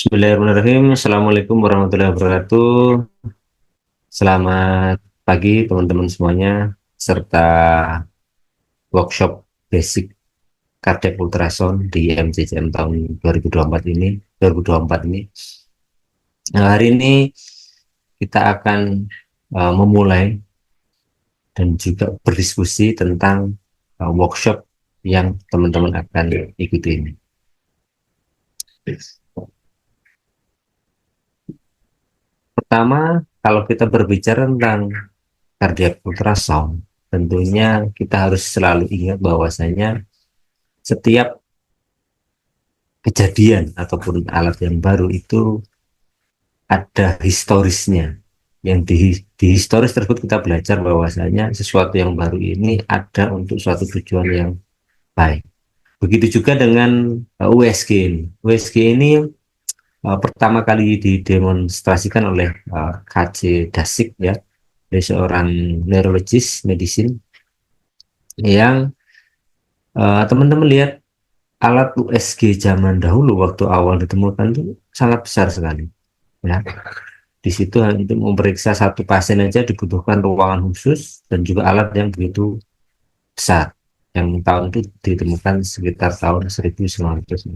Bismillahirrahmanirrahim. Assalamualaikum warahmatullahi wabarakatuh. Selamat pagi teman-teman semuanya, serta workshop basic cardiac ultrasound di MCCM tahun 2024 ini. 2024 ini. Nah, hari ini kita akan memulai dan juga berdiskusi tentang workshop yang teman-teman akan ikuti ini. Pertama, kalau kita berbicara tentang cardiac ultrasound, tentunya kita harus selalu ingat bahwasanya setiap kejadian ataupun alat yang baru itu ada historisnya. Yang di historis tersebut kita belajar bahwasanya sesuatu yang baru ini ada untuk suatu tujuan yang baik. Begitu juga dengan USG ini. USG ini pertama kali didemonstrasikan oleh KC Dasik, ya, dari seorang neurologis medicine yang teman-teman lihat alat USG zaman dahulu waktu awal ditemukan itu sangat besar sekali, ya. Di situ untuk memeriksa satu pasien aja dibutuhkan ruangan khusus dan juga alat yang begitu besar, yang tahun itu ditemukan sekitar tahun 1946.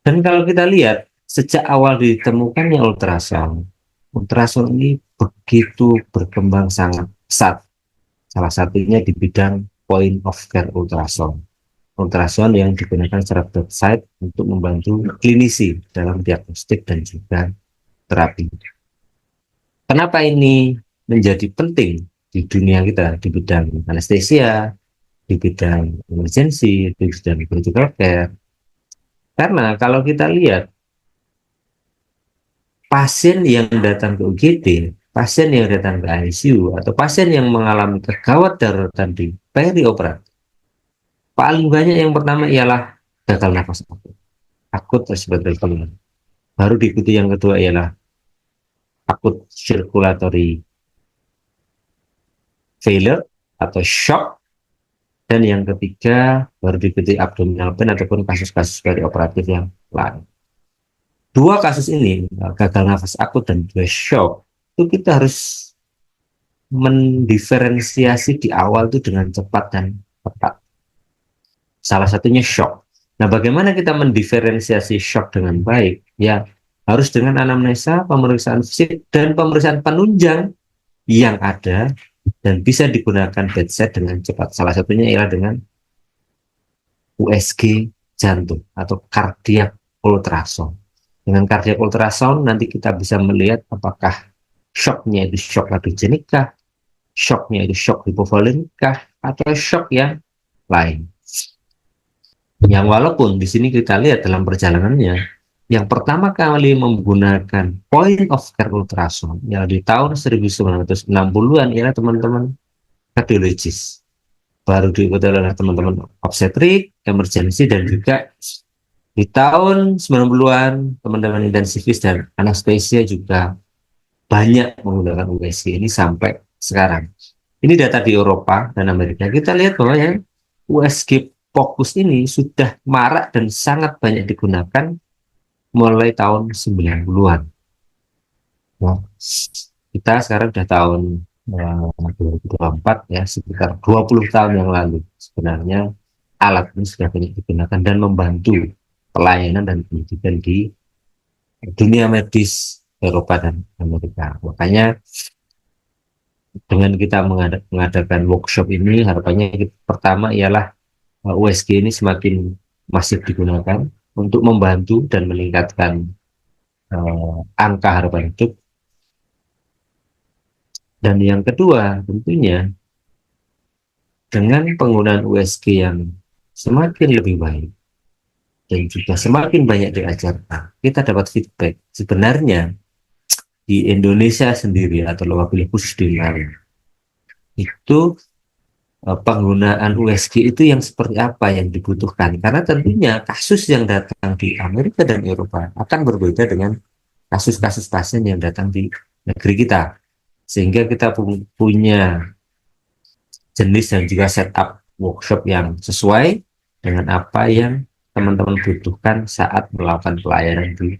Dan kalau kita lihat sejak awal ditemukannya ultrasound, ultrasound ini begitu berkembang sangat pesat. Salah satunya di bidang point of care ultrasound. Ultrasound yang digunakan secara bedside untuk membantu klinisi dalam diagnostik dan juga terapi. Kenapa ini menjadi penting di dunia kita, di bidang anestesia, di bidang emergency, di bidang critical care? Karena kalau kita lihat pasien yang datang ke UGD, pasien yang datang ke ICU, atau pasien yang mengalami kegawat daruratan di perioperatif, paling banyak yang pertama ialah gagal nafas akut respiratory failure. Baru diikuti yang kedua ialah akut circulatory failure atau shock, dan yang ketiga baru diikuti abdominal pain ataupun kasus-kasus perioperatif yang lain. Dua kasus ini, gagal nafas akut dan juga shock, itu kita harus mendiferensiasi di awal itu dengan cepat dan tepat. Salah satunya shock. Nah, bagaimana kita mendiferensiasi shock dengan baik? Ya, harus dengan anamnesa, pemeriksaan fisik, dan pemeriksaan penunjang yang ada dan bisa digunakan bedside dengan cepat. Salah satunya ialah dengan USG jantung atau cardiac ultrasound. Dengan cardiac ultrasound nanti kita bisa melihat apakah shocknya itu shock radiogenik kah, shocknya itu shock hipovolemik kah, atau shock yang lain. Yang walaupun di sini kita lihat dalam perjalanannya, yang pertama kali menggunakan point of care ultrasound yang di tahun 1960-an ialah teman-teman kardiologis. Baru diikuti oleh teman-teman obstetrik, emergency, dan juga di tahun 90-an, teman-teman intensivis dan anestesia juga banyak menggunakan USG ini sampai sekarang. Ini data di Eropa dan Amerika. Kita lihat bahwa ya, USG fokus ini sudah marak dan sangat banyak digunakan mulai tahun 90-an. Nah, kita sekarang sudah tahun 2024, ya, sekitar 20 tahun yang lalu. Sebenarnya alat ini sudah banyak digunakan dan membantu pelayanan dan pendidikan di dunia medis Eropa dan Amerika. Makanya dengan kita mengadakan workshop ini, harapannya pertama ialah USG ini semakin masif digunakan untuk membantu dan meningkatkan angka harapan hidup. Dan yang kedua, tentunya dengan penggunaan USG yang semakin lebih baik dan juga semakin banyak diajarkan, kita dapat feedback sebenarnya di Indonesia sendiri atau wabil khusus di lain itu penggunaan USG itu yang seperti apa yang dibutuhkan, karena tentunya kasus yang datang di Amerika dan Eropa akan berbeda dengan kasus-kasus pasien yang datang di negeri kita, sehingga kita punya jenis dan juga setup workshop yang sesuai dengan apa yang teman-teman butuhkan saat melakukan pelayanan di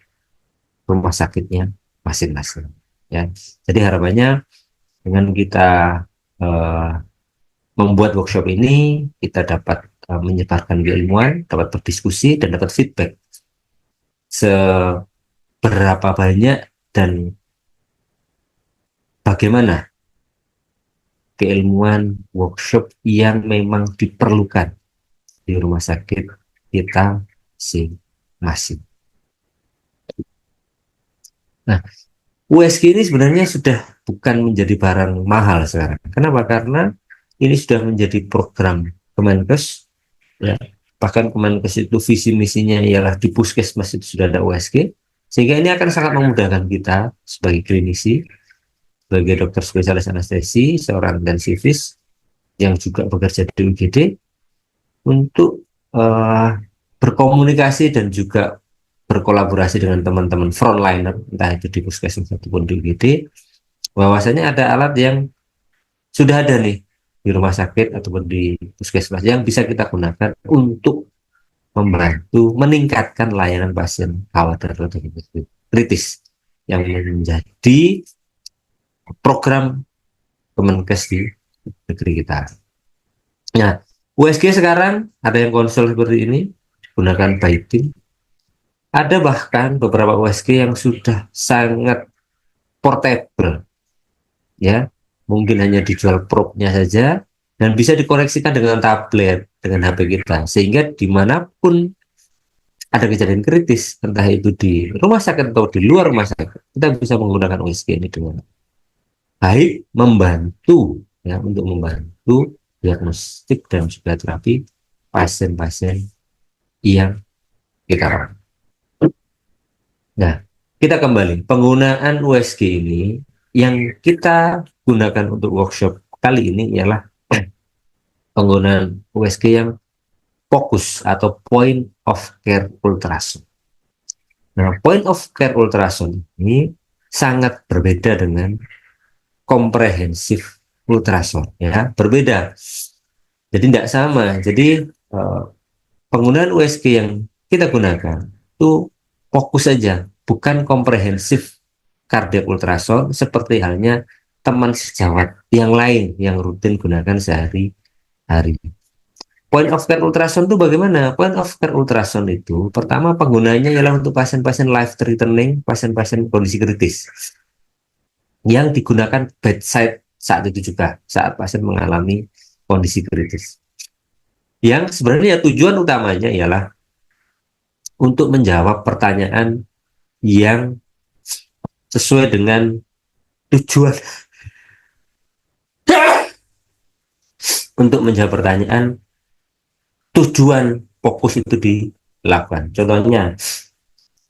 rumah sakitnya masing-masing. Ya, jadi harapannya dengan kita uh, membuat workshop ini, kita dapat menyebarkan keilmuan, dapat berdiskusi, dan dapat feedback seberapa banyak dan bagaimana keilmuan workshop yang memang diperlukan di rumah sakit kita masing-masing. Nah, USG ini sebenarnya sudah bukan menjadi barang mahal sekarang. Kenapa? Karena ini sudah menjadi program Kemenkes, ya. Bahkan Kemenkes itu visi misinya ialah di puskesmas itu sudah ada USG, sehingga ini akan sangat memudahkan kita sebagai klinisi, sebagai dokter spesialis anestesi, seorang intensivis yang juga bekerja di UGD untuk berkomunikasi dan juga berkolaborasi dengan teman-teman frontliner, entah itu di puskesmas ataupun di UGD, bahwasanya ada alat yang sudah ada nih di rumah sakit ataupun di puskesmas yang bisa kita gunakan untuk membantu meningkatkan layanan pasien gawat darurat kritis yang menjadi program Kemenkes di negeri kita. Nah, USG sekarang ada yang konsol seperti ini, gunakan by team. Ada bahkan beberapa USG yang sudah sangat portable, ya, mungkin hanya dijual probe-nya saja dan bisa dikoneksikan dengan tablet, dengan HP kita, sehingga dimanapun ada kejadian kritis, entah itu di rumah sakit atau di luar rumah sakit, kita bisa menggunakan USG ini dengan baik, membantu, ya, untuk membantu diagnostik dan juga terapi pasien-pasien yang kita rawat. Nah, kita kembali, penggunaan USG ini yang kita gunakan untuk workshop kali ini ialah penggunaan USG yang fokus atau point of care ultrasound. Nah, point of care ultrasound ini sangat berbeda dengan komprehensif ultrasound, ya, berbeda. Jadi tidak sama. Jadi penggunaan USG yang kita gunakan itu fokus saja, bukan komprehensif kardiak ultrasound seperti halnya teman sejawat yang lain yang rutin gunakan sehari-hari. Point of care ultrasound itu bagaimana? Point of care ultrasound itu pertama penggunanya ialah untuk pasien-pasien life threatening, pasien-pasien kondisi kritis yang digunakan bedside saat itu juga, saat pasien mengalami kondisi kritis. Yang sebenarnya tujuan utamanya ialah untuk menjawab pertanyaan yang sesuai dengan tujuan untuk menjawab pertanyaan tujuan fokus itu dilakukan. Contohnya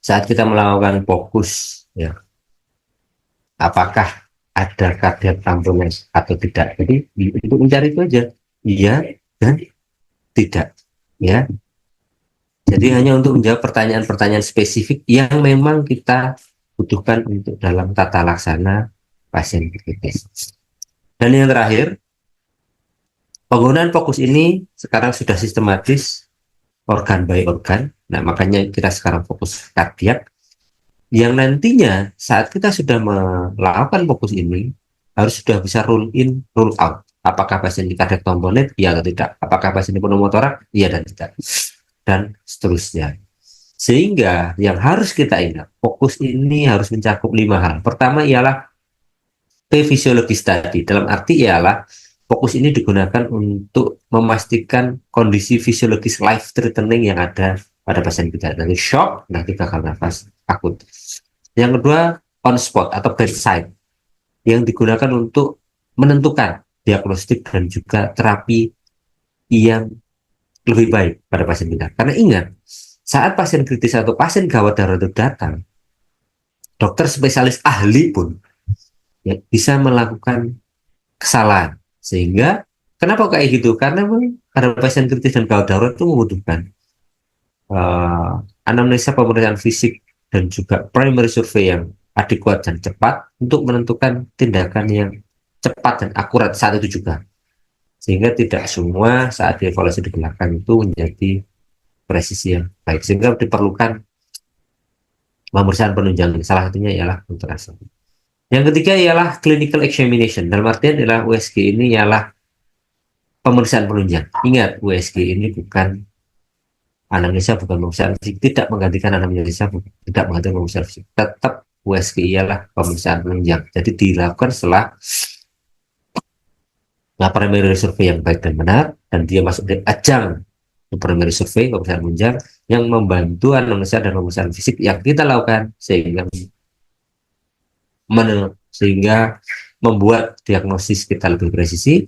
saat kita melakukan fokus, ya, apakah ada kardiak tamponase atau tidak. Jadi untuk mencari itu aja, iya dan tidak, ya. Jadi hanya untuk menjawab pertanyaan-pertanyaan spesifik yang memang kita butuhkan untuk dalam tata laksana pasien kritis. Dan yang terakhir, penggunaan fokus ini sekarang sudah sistematis organ by organ. Nah, makanya kita sekarang fokus kardiak. Yang nantinya saat kita sudah melakukan fokus ini harus sudah bisa rule in, rule out. Apakah pasien di kardiak tamponade, iya atau tidak? Apakah pasien di pneumotoraks, iya dan tidak? Dan seterusnya. Sehingga yang harus kita ingat, fokus ini harus mencakup 5 hal. Pertama ialah fisiologis tadi, dalam arti ialah fokus ini digunakan untuk memastikan kondisi fisiologis life threatening yang ada pada pasien kita, dari shock, nanti gagal nafas akut. Yang kedua, on spot atau bedside, yang digunakan untuk menentukan diagnostik dan juga terapi yang lebih baik pada pasien kita. Karena ingat, saat pasien kritis atau pasien gawat darurat itu datang, dokter spesialis ahli pun, ya, bisa melakukan kesalahan. Sehingga kenapa kayak gitu? Karena pada pasien kritis dan gawat darurat itu membutuhkan anamnesa pemeriksaan fisik dan juga primary survey yang adekuat dan cepat untuk menentukan tindakan yang cepat dan akurat saat itu juga. Sehingga tidak semua saat dievaluasi di belakang itu menjadi presisi yang baik, sehingga diperlukan pemeriksaan penunjang. Salah satunya ialah ultrasound. Yang ketiga ialah clinical examination. Dalam artian adalah USG ini ialah pemeriksaan penunjang. Ingat, USG ini bukan anamnesa, bukan pemeriksaan fisik, tidak menggantikan anamnesa, tidak menggantikan pemeriksaan fisik. Tetap USG ialah pemeriksaan penunjang. Jadi dilakukan setelah primary survei yang baik dan benar, dan dia masuk di ajang primary survei, pemeriksaan penunjang yang membantu anamnesa dan pemeriksaan fisik yang kita lakukan sehingga membuat diagnosis kita lebih presisi,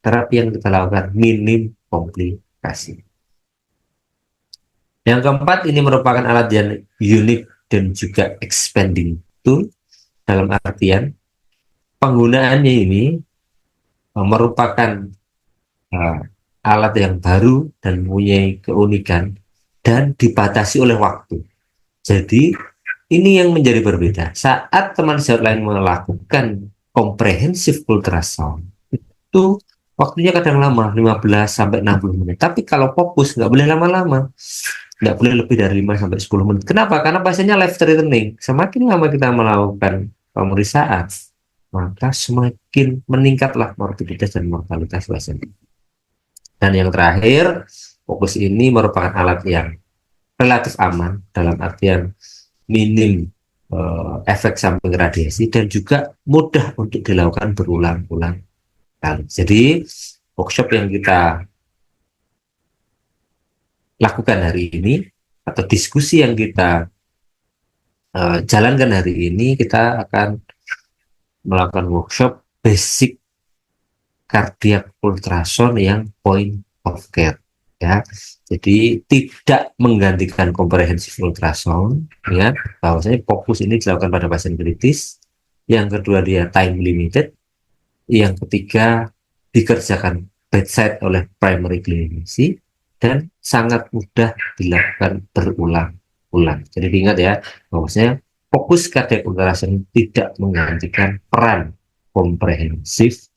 terapi yang kita lakukan minim komplikasi. Yang keempat, ini merupakan alat yang unik dan juga expanding tool, dalam artian penggunaannya ini merupakan alat yang baru dan mempunyai keunikan dan dibatasi oleh waktu. Jadi ini yang menjadi berbeda. Saat teman sejawat lain melakukan komprehensif ultrasound, itu waktunya kadang lama, 15 sampai 60 menit. Tapi kalau fokus nggak boleh lama-lama. Nggak boleh lebih dari 5 sampai 10 menit. Kenapa? Karena pasiennya life threatening. Semakin lama kita melakukan pemeriksaan, maka semakin meningkatlah morbiditas dan mortalitas pasien. Dan yang terakhir, fokus ini merupakan alat yang relatif aman, dalam artian minim efek samping radiasi, dan juga mudah untuk dilakukan berulang-ulang kali. Jadi workshop yang kita lakukan hari ini, atau diskusi yang kita jalankan hari ini, kita akan melakukan workshop basic cardiac ultrasound yang point of care, ya. Jadi tidak menggantikan comprehensive ultrasound, ya. Bahwasanya fokus ini dilakukan pada pasien kritis. Yang kedua, dia time limited. Yang ketiga, dikerjakan bedside oleh primary clinician dan sangat mudah dilakukan berulang-ulang. Jadi diingat ya, bahwasanya fokus cardiac ultrasound tidak menggantikan peran komprehensif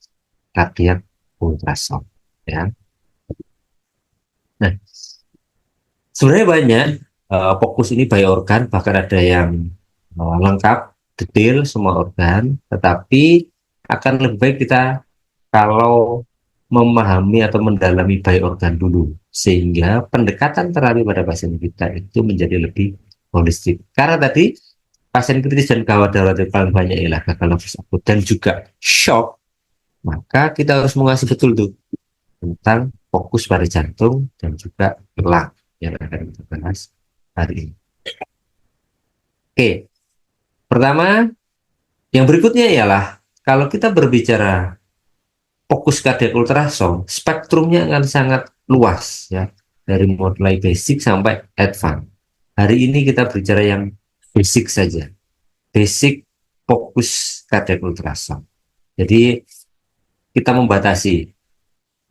cardiac ultrasound, ya. Nah, sebenarnya banyak fokus ini by organ, bahkan ada yang lengkap, detail semua organ, tetapi akan lebih baik kita kalau memahami atau mendalami by organ dulu, sehingga pendekatan terapi pada pasien kita itu menjadi lebih holistik. Karena tadi pasien kritis dan gawat darurat yang paling banyak ialah gagal nafas akut dan juga shock, maka kita harus mengasih betul tuh tentang fokus pada jantung dan juga gelang yang akan kita bahas hari ini. Oke, pertama, yang berikutnya ialah kalau kita berbicara fokus cardiac ultrasound, spektrumnya akan sangat luas, ya, dari mulai basic sampai advance. Hari ini kita bicara yang basic saja, basic fokus cardiac ultrasound. Jadi kita membatasi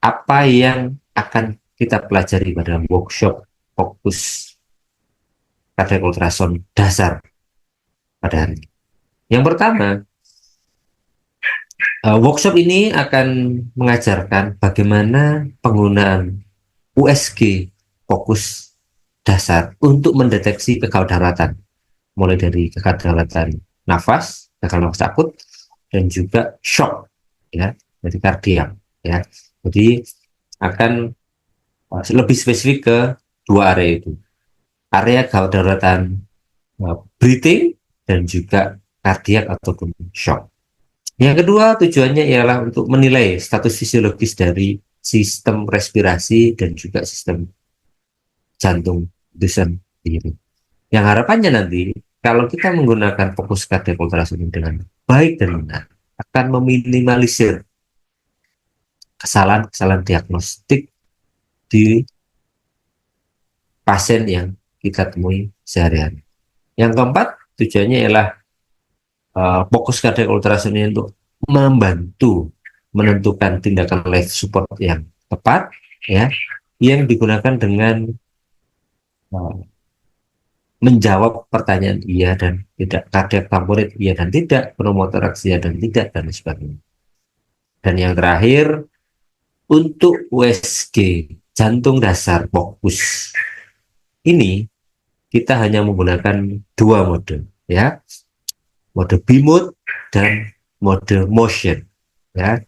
apa yang akan kita pelajari pada workshop fokus cardiac ultrasound dasar pada hari ini. Yang pertama, workshop ini akan mengajarkan bagaimana penggunaan USG fokus dasar untuk mendeteksi gagal daratan, mulai dari gagal daratan nafas, gagal nafas akut, dan juga shock, ya, dari kardiak, ya. Jadi akan lebih spesifik ke dua area itu, area gagal daratan breathing dan juga kardiak ataupun shock. Yang kedua, tujuannya ialah untuk menilai status fisiologis dari sistem respirasi dan juga sistem jantung itu sendiri. Yang harapannya nanti, kalau kita menggunakan fokus cardiac ultrasound dengan baik dan benar, akan meminimalisir kesalahan-kesalahan diagnostik di pasien yang kita temui sehari-hari. Yang keempat, tujuannya ialah fokus cardiac ultrasound ini untuk membantu menentukan tindakan life support yang tepat, ya, yang digunakan dengan menjawab pertanyaan iya dan tidak, cardiac tamponade iya dan tidak, pneumothorax iya dan tidak, dan sebagainya. Dan yang terakhir, untuk USG jantung dasar fokus ini kita hanya menggunakan dua mode, ya, mode B mode dan mode motion, ya.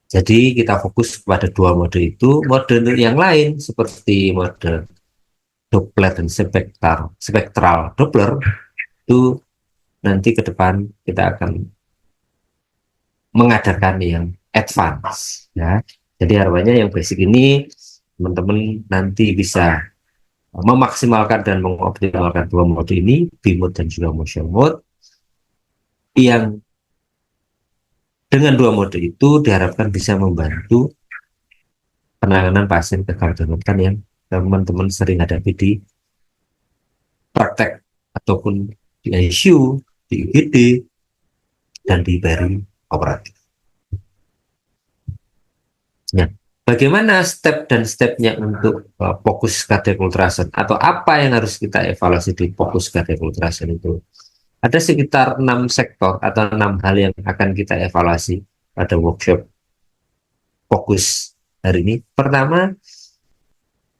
Jadi kita fokus pada dua mode itu. Mode yang lain seperti mode Doppler dan spektral Doppler itu nanti ke depan kita akan mengadakan yang advance, ya. Jadi harapannya yang basic ini teman-teman nanti bisa memaksimalkan dan mengoptimalkan dua mode ini, B mode dan juga motion mode, yang dengan dua mode itu diharapkan bisa membantu penanganan pasien gagal ginjal yang teman-teman sering hadapi di praktek ataupun di ICU, di IGD, dan di peri operatif. Nah, bagaimana step dan stepnya untuk fokus cardiac ultrasound, atau apa yang harus kita evaluasi di fokus cardiac ultrasound itu? Ada sekitar 6 sektor atau 6 hal yang akan kita evaluasi pada workshop fokus hari ini. Pertama,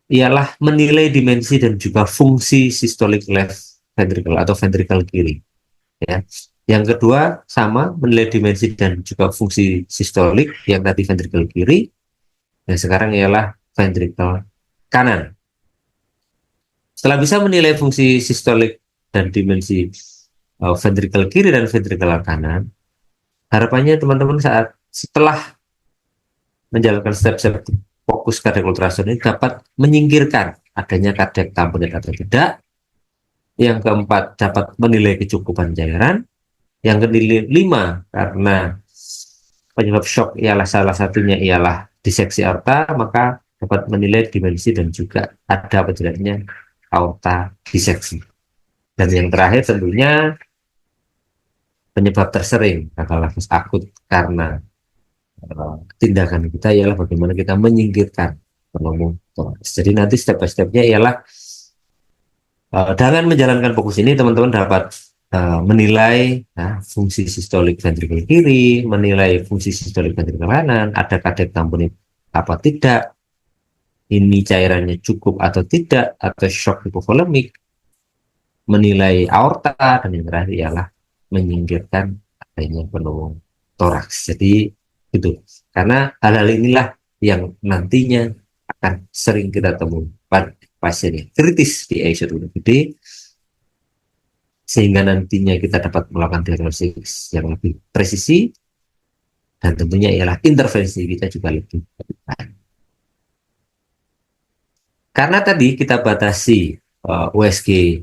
ialah menilai dimensi dan juga fungsi systolic left ventricle atau ventricle kiri, ya. Yang kedua, sama, menilai dimensi dan juga fungsi sistolik yang tadi ventricle kiri. Yang sekarang ialah ventricle kanan. Setelah bisa menilai fungsi sistolik dan dimensi ventricle kiri dan ventricle kanan, harapannya teman-teman setelah menjalankan step-step fokus cardiac ultrasound ini dapat menyingkirkan adanya cardiac tamponade atau tidak. Yang keempat, dapat menilai kecukupan cairan. Yang kelima, karena penyebab shock ialah salah satunya ialah diseksi aorta, maka dapat menilai dimensi dan juga ada apa tidaknya aorta diseksi. Dan yang terakhir tentunya penyebab tersering gagal nafas akut karena tindakan kita ialah bagaimana kita menyingkirkan pneumotoraks. Jadi nanti step by stepnya ialah dengan menjalankan fokus ini teman-teman dapat menilai fungsi sistolik ventricle kiri, menilai fungsi sistolik ventricle kanan, ada cardiac tamponade apa tidak, ini cairannya cukup atau tidak, atau shock hipovolemik, menilai aorta, dan yang terakhir ialah menyingkirkan adanya pneumotoraks. Jadi itu, karena hal-hal inilah yang nantinya akan sering kita temui pada pasien yang kritis di ICU gede, sehingga nantinya kita dapat melakukan diagnosis yang lebih presisi, dan tentunya ialah intervensi kita juga lebih baik. Karena tadi kita batasi USG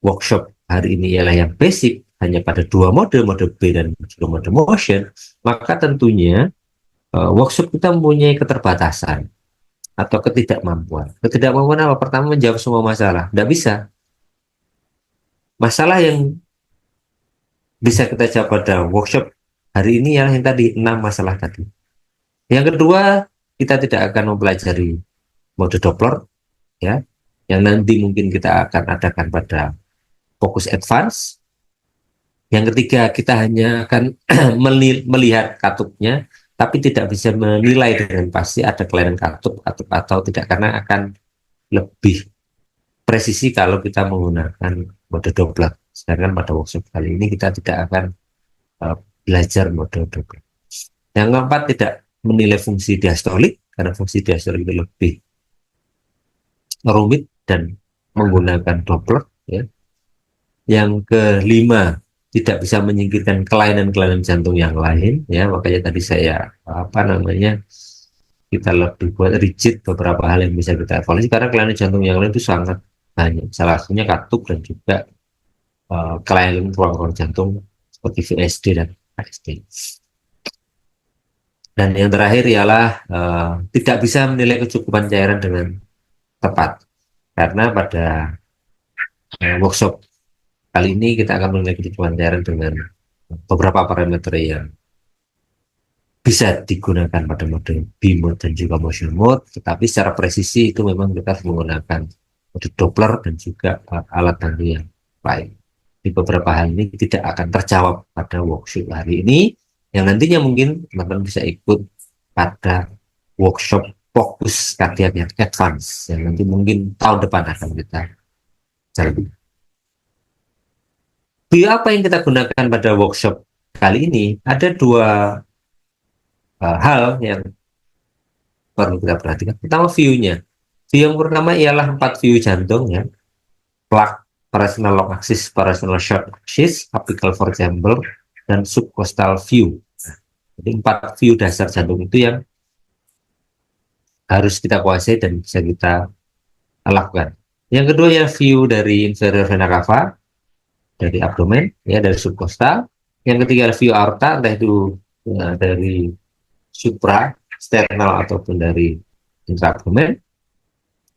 workshop hari ini ialah yang basic, hanya pada dua mode B dan juga mode motion, maka tentunya workshop kita mempunyai keterbatasan atau ketidakmampuan. Ketidakmampuan apa? Pertama, menjawab semua masalah. Tidak bisa. Masalah yang bisa kita jawab pada workshop hari ini yang tadi 6 masalah tadi. Yang kedua, kita tidak akan mempelajari mode Doppler, ya, yang nanti mungkin kita akan adakan pada fokus advance. Yang ketiga, kita hanya akan melihat katupnya, tapi tidak bisa menilai dengan pasti ada kelainan katup atau tidak, karena akan lebih presisi kalau kita menggunakan mode Doppler. Sedangkan pada workshop kali ini kita tidak akan belajar mode Doppler. Yang keempat, tidak menilai fungsi diastolik, karena fungsi diastolik itu lebih rumit dan menggunakan Doppler, ya. Yang kelima, tidak bisa menyingkirkan kelainan-kelainan jantung yang lain, ya. Makanya tadi saya kita lebih buat rigid beberapa hal yang bisa kita evaluasi, karena kelainan jantung yang lain itu sangat banyak. Salah satunya katup dan juga kelainan ruang-ruang jantung seperti VSD dan ASD. Dan yang terakhir ialah tidak bisa menilai kecukupan cairan dengan tepat, karena pada workshop kali ini kita akan menilai kecukupan cairan dengan beberapa parameter yang bisa digunakan pada mode B mode dan juga motion mode, tetapi secara presisi itu memang kita harus menggunakan mode Doppler dan juga alat bantu yang lain. Di beberapa hal ini tidak akan terjawab pada workshop hari ini, yang nantinya mungkin teman-teman bisa ikut pada workshop fokus kardiak yang advance yang nanti mungkin tahun depan akan kita jalani. Bio apa yang kita gunakan pada workshop kali ini? Ada dua hal yang perlu kita perhatikan. Pertama, view-nya. View yang pertama ialah 4 view jantung ya. Plak, parasinal long axis, parasinal short axis, apical for chamber, dan subcostal view. Jadi 4 view dasar jantung itu yang harus kita kuasai dan bisa kita lakukan. Yang kedua ya view dari inferior vena cava, dari abdomen, ya dari subcostal. Yang ketiga view aorta, entah itu ya, dari supra sternal ataupun dari intraabdomen,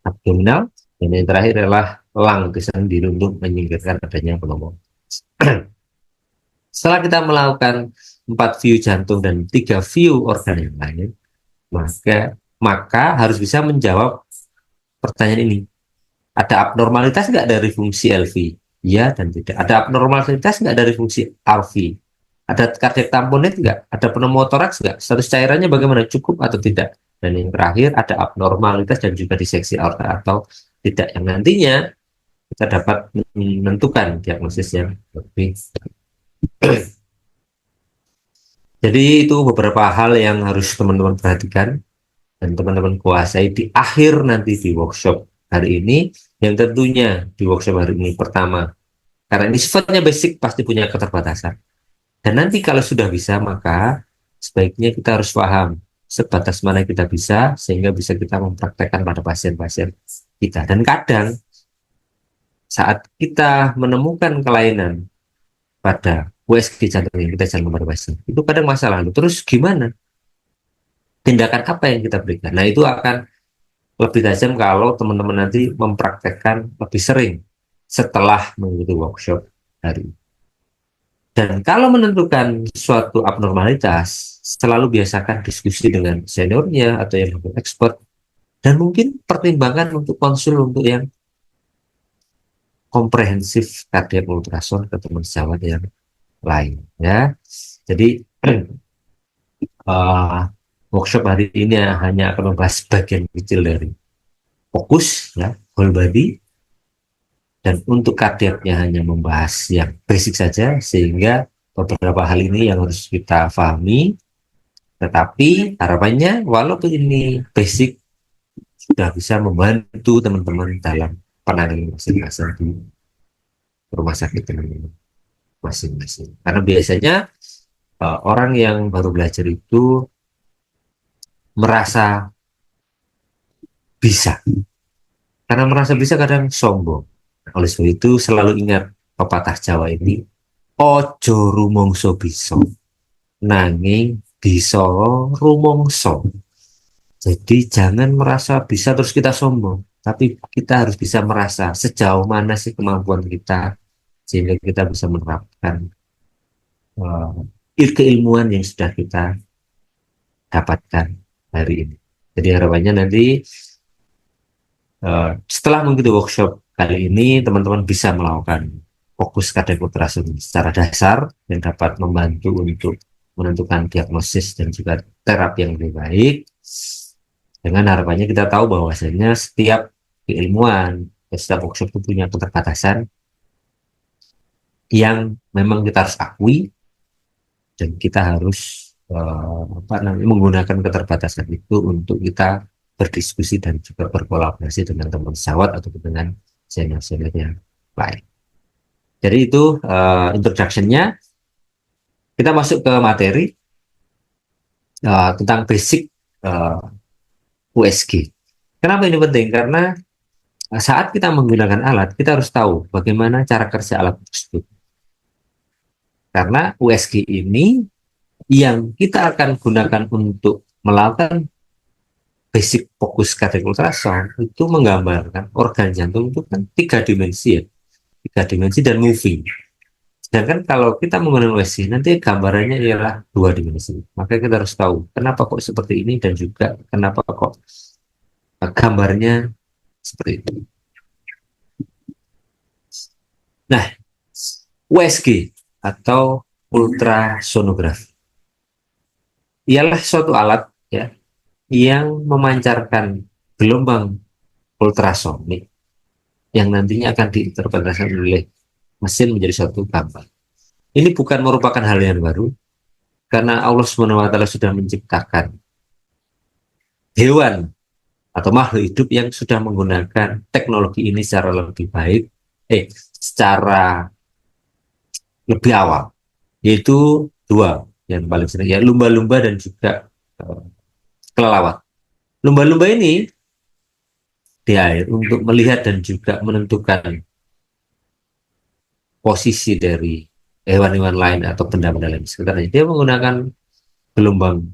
abdominal, dan yang terakhir adalah lung sendiri untuk menyingkirkan adanya pneumonia. Setelah kita melakukan 4 view jantung dan 3 view organ yang lain, maka harus bisa menjawab pertanyaan ini. Ada abnormalitas nggak dari fungsi LV? Ya dan tidak. Ada abnormalitas nggak dari fungsi RV? Ada kardiak tamponade nggak? Ada pneumotoraks nggak? Status cairannya bagaimana? Cukup atau tidak? Dan yang terakhir ada abnormalitas dan juga diseksi aorta atau tidak. Yang nantinya kita dapat menentukan diagnosis yang lebih. Jadi itu beberapa hal yang harus teman-teman perhatikan dan teman-teman kuasai di akhir nanti di workshop hari ini, yang tentunya di workshop hari ini pertama, karena ini sifatnya basic pasti punya keterbatasan. Dan nanti kalau sudah bisa, maka sebaiknya kita harus paham sebatas mana kita bisa, sehingga bisa kita mempraktekkan pada pasien-pasien kita. Dan kadang saat kita menemukan kelainan pada USG jantung yang kita jalan pada pasien, itu kadang masa lalu. Terus gimana? Tindakan apa yang kita berikan? Nah itu akan lebih tajam kalau teman-teman nanti mempraktekkan lebih sering setelah mengikuti workshop hari ini. Dan kalau menentukan suatu abnormalitas, selalu biasakan diskusi dengan seniornya atau yang lebih expert, dan mungkin pertimbangkan untuk konsul untuk yang komprehensif kardiak ultrasound ke teman sejawat yang lain ya. Jadi workshop hari ini hanya akan membahas bagian kecil dari fokus ya, whole body, dan untuk kardiaknya hanya membahas yang basic saja, sehingga beberapa hal ini yang harus kita pahami. Tetapi harapannya walaupun ini basic sudah bisa membantu teman-teman dalam penanganan masing-masing di rumah sakit teman-teman masing-masing. Karena biasanya orang yang baru belajar itu merasa bisa. Karena merasa bisa kadang sombong. Oleh sebab itu selalu ingat pepatah Jawa ini, ojo rumongso bisa, nanging bisa rumongso. Jadi jangan merasa bisa terus kita sombong, tapi kita harus bisa merasa sejauh mana sih kemampuan kita, sehingga kita bisa menerapkan keilmuan yang sudah kita dapatkan hari ini. Jadi harapannya nanti setelah mengikuti workshop kali ini, teman-teman bisa melakukan fokus kardiak ultrasound secara dasar yang dapat membantu untuk menentukan diagnosis dan juga terapi yang lebih baik. Dengan harapannya kita tahu bahwasanya setiap keilmuan, setiap workshop itu punya keterbatasan yang memang kita harus akui, dan kita harus menggunakan keterbatasan itu untuk kita berdiskusi dan juga berkolaborasi dengan teman sejawat atau dengan senior-senior yang lain. Jadi itu introduction-nya. Kita masuk ke materi tentang basic USG. Kenapa ini penting? Karena saat kita menggunakan alat, kita harus tahu bagaimana cara kerja alat tersebut. Karena USG ini yang kita akan gunakan untuk melakukan basic fokus kardiak ultrasound itu menggambarkan organ jantung itu kan 3 dimensi ya, 3 dimensi dan moving. Sedangkan kalau kita menggunakan USG nanti gambarannya ialah 2 dimensi. Maka kita harus tahu kenapa kok seperti ini dan juga kenapa kok gambarnya seperti itu. Nah, USG atau ultrasonografi ialah suatu alat ya yang memancarkan gelombang ultrasonik yang nantinya akan diinterpretasikan oleh mesin menjadi suatu gambar. Ini bukan merupakan hal yang baru, karena Allah SWT sudah menciptakan hewan atau makhluk hidup yang sudah menggunakan teknologi ini secara lebih baik, secara lebih awal, yaitu dua yang paling sering, ya lumba-lumba dan juga kelelawar. Lumba-lumba ini di air untuk melihat dan juga menentukan posisi dari hewan-hewan lain atau benda-benda lain sekitarnya. Dia menggunakan gelombang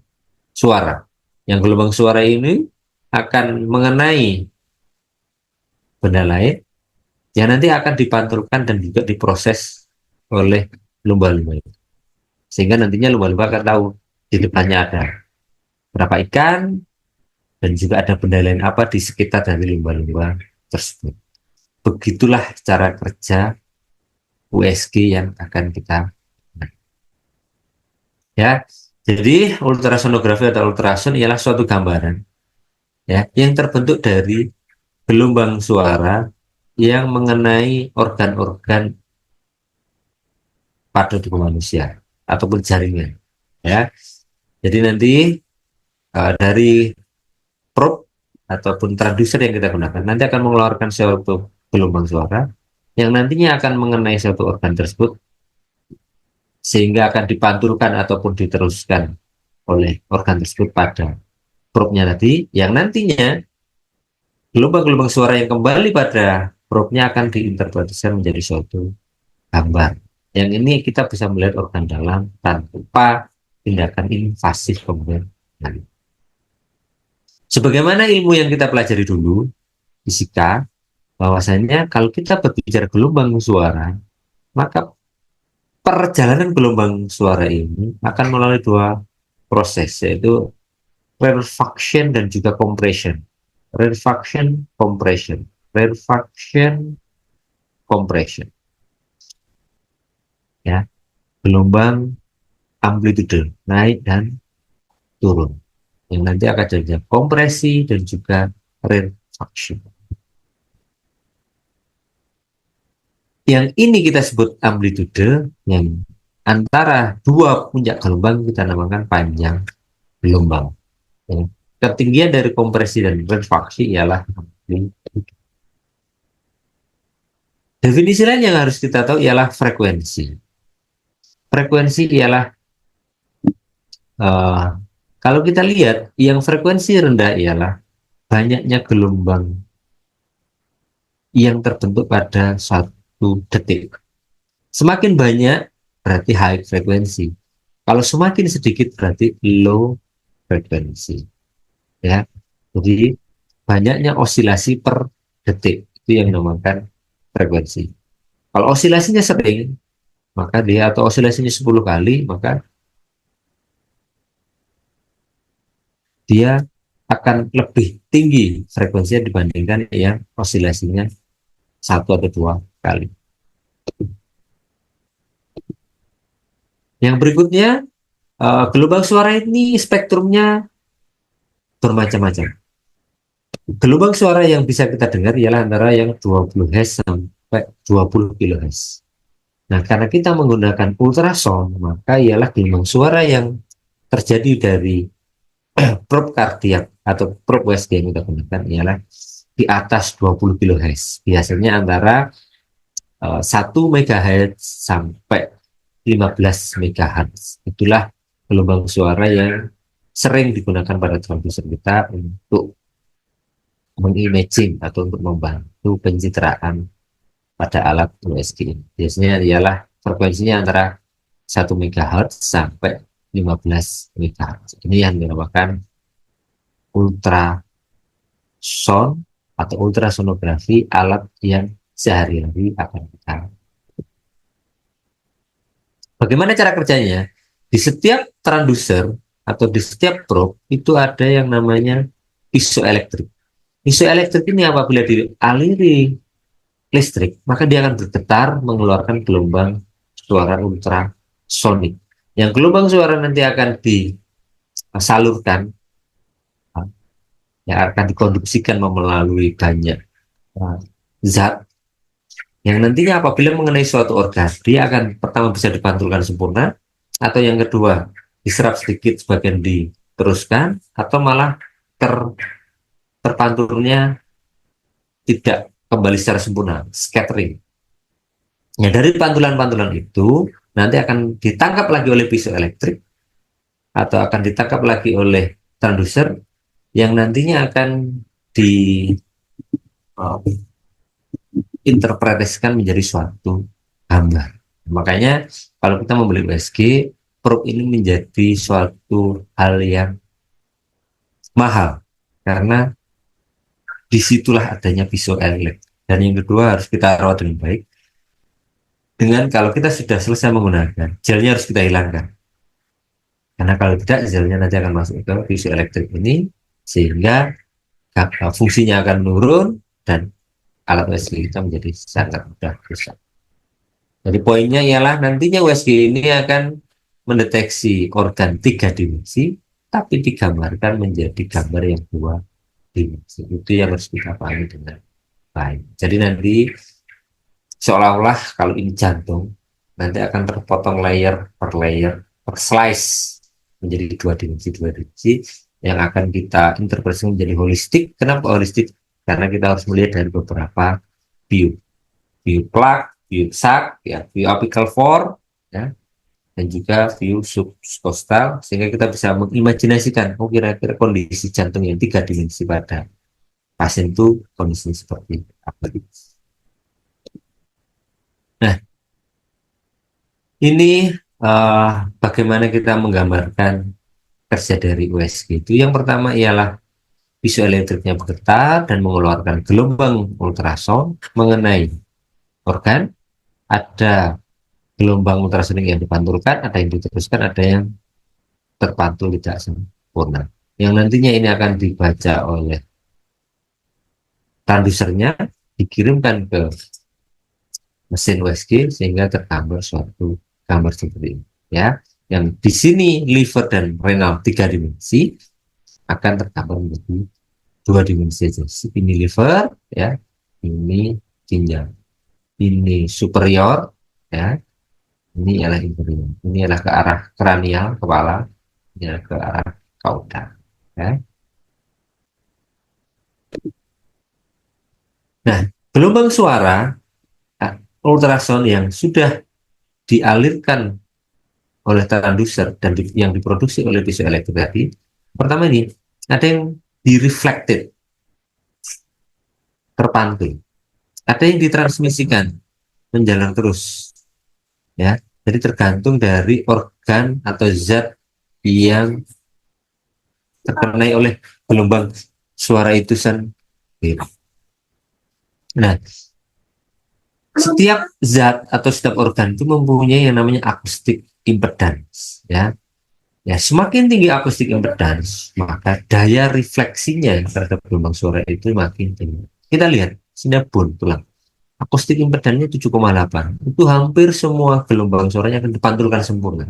suara. Yang gelombang suara ini akan mengenai benda lain yang nanti akan dipantulkan dan juga diproses oleh lumba-lumba itu. Sehingga nantinya lumba-lumba akan tahu di depannya ada berapa ikan dan juga ada benda lain apa di sekitar dari lumba-lumba tersebut. Begitulah cara kerja USG yang akan kita, ya. Jadi ultrasonografi atau ultrason ialah suatu gambaran, ya, yang terbentuk dari gelombang suara yang mengenai organ-organ pada tubuh manusia ataupun jaringan, ya. Jadi nanti dari probe ataupun transducer yang kita gunakan nanti akan mengeluarkan suatu gelombang suara yang nantinya akan mengenai suatu organ tersebut, sehingga akan dipantulkan ataupun diteruskan oleh organ tersebut pada probe-nya tadi, yang nantinya gelombang-gelombang suara yang kembali pada probe-nya akan diinterpretasikan menjadi suatu gambar. Yang ini kita bisa melihat organ dalam tanpa tindakan invasif kemudian. Sebagaimana ilmu yang kita pelajari dulu, fisika, bahwasanya kalau kita berbicara gelombang suara, maka perjalanan gelombang suara ini akan melalui dua proses, yaitu rarefaction dan juga compression. Rarefaction, compression. Rarefaction, compression. Ya, gelombang amplitude naik dan turun. Yang nanti akan terjadi kompresi dan juga rarefaction. Yang ini kita sebut amplitude, yang antara dua puncak gelombang kita namakan panjang gelombang. Ya. Ketinggian dari kompresi dan rarefaction ialah amplitude. Definisi lain yang harus kita tahu ialah frekuensi. Frekuensi ialah kalau kita lihat yang frekuensi rendah ialah banyaknya gelombang yang terbentuk pada satu detik. Semakin banyak berarti high frekuensi. Kalau semakin sedikit berarti low frekuensi. Ya, jadi banyaknya osilasi per detik itu yang dinamakan frekuensi. Kalau osilasinya sering, maka dia atau osilasinya 10 kali, maka dia akan lebih tinggi frekuensinya dibandingkan yang osilasinya 1 atau 2 kali. Yang berikutnya, gelombang suara ini spektrumnya bermacam-macam. Gelombang suara yang bisa kita dengar ialah antara yang 20 Hz sampai 20 kHz. Nah, karena kita menggunakan ultrasound, maka ialah gelombang suara yang terjadi dari probe kardiak atau probe USG yang kita gunakan ialah di atas 20 kHz. Biasanya antara 1 MHz sampai 15 MHz. Itulah gelombang suara yang sering digunakan pada transducer kita untuk mengimaging atau untuk membantu pencitraan pada alat USG ini. Biasanya ialah frekuensinya antara 1 MHz sampai 15 MHz. Ini yang dinamakan ultrasound atau ultrasonografi, alat yang sehari-hari akan kita. Bagaimana cara kerjanya? Di setiap transducer atau di setiap probe itu ada yang namanya piezoelektrik. Piezoelektrik ini apabila dialiri listrik, maka dia akan bergetar mengeluarkan gelombang suara ultrasonik. Yang gelombang suara nanti akan disalurkan yang akan dikonduksikan melalui banyak zat yang nantinya apabila mengenai suatu organ, dia akan pertama bisa dipantulkan sempurna, atau yang kedua diserap sedikit sebagian diteruskan, atau malah ter, terpantulnya tidak kembali secara sempurna, scattering. Ya, dari pantulan-pantulan itu nanti akan ditangkap lagi oleh pisau elektrik atau akan ditangkap lagi oleh transducer yang nantinya akan diinterpretasikan menjadi suatu gambar. Makanya kalau kita membeli USG, probe ini menjadi suatu hal yang mahal karena disitulah adanya pisau elektrik. Dan yang kedua harus kita rawat dengan baik. Dengan kalau kita sudah selesai menggunakan, gelnya harus kita hilangkan. Karena kalau tidak, gelnya nanti akan masuk ke pisau elektrik ini, sehingga fungsinya akan menurun dan alat USG kita menjadi sangat mudah rusak. Jadi poinnya ialah nantinya USG ini akan mendeteksi organ 3 dimensi, tapi digambarkan menjadi gambar yang 2 dimensi. Itu yang harus kita pahami dengan baik. Jadi nanti seolah-olah kalau ini jantung, nanti akan terpotong layer per slice menjadi 2 dimensi yang akan kita interpretasi menjadi holistik. Kenapa holistik? Karena kita harus melihat dari beberapa view plug, view sac, ya, view apical core, ya, dan juga view subcostal, sehingga kita bisa mengimajinasikan, oh kira-kira kondisi jantung yang 3 dimensi pada pasien itu kondisi seperti apa. Nah, ini bagaimana kita menggambarkan kerja dari USG itu. Yang pertama ialah pisau elektriknya bergetar dan mengeluarkan gelombang ultrasound mengenai organ. Ada gelombang ultrasonik yang dipantulkan, ada yang diteruskan, ada yang terpantul tidak sempurna. Yang nantinya ini akan dibaca oleh transdusernya, dikirimkan ke mesin USG sehingga tergambar suatu gambar seperti ini. Ya, yang di sini liver dan renal 3 dimensi akan tergambar menjadi 2 dimensi saja. Ini liver, ya, ini ginjal, ini superior, ya, ini adalah inferior, ini adalah ke arah kranial kepala, ini adalah ke arah kaudal, ya. Nah, gelombang suara ultrasound yang sudah dialirkan oleh transducer dan yang diproduksi oleh pisau elektrik tadi, pertama ini ada yang direflected, terpantul, ada yang ditransmisikan menjalar terus, ya. Jadi tergantung dari organ atau zat yang terkenai oleh gelombang suara itu sendiri. Nah, setiap zat atau setiap organ itu mempunyai yang namanya akustik impedance, ya. Ya, semakin tinggi akustik impedance, maka daya refleksinya terhadap gelombang suara itu makin tinggi. Kita lihat sini bone tulang. Akustik impedance-nya 7,8. Itu hampir semua gelombang suaranya akan dipantulkan sempurna.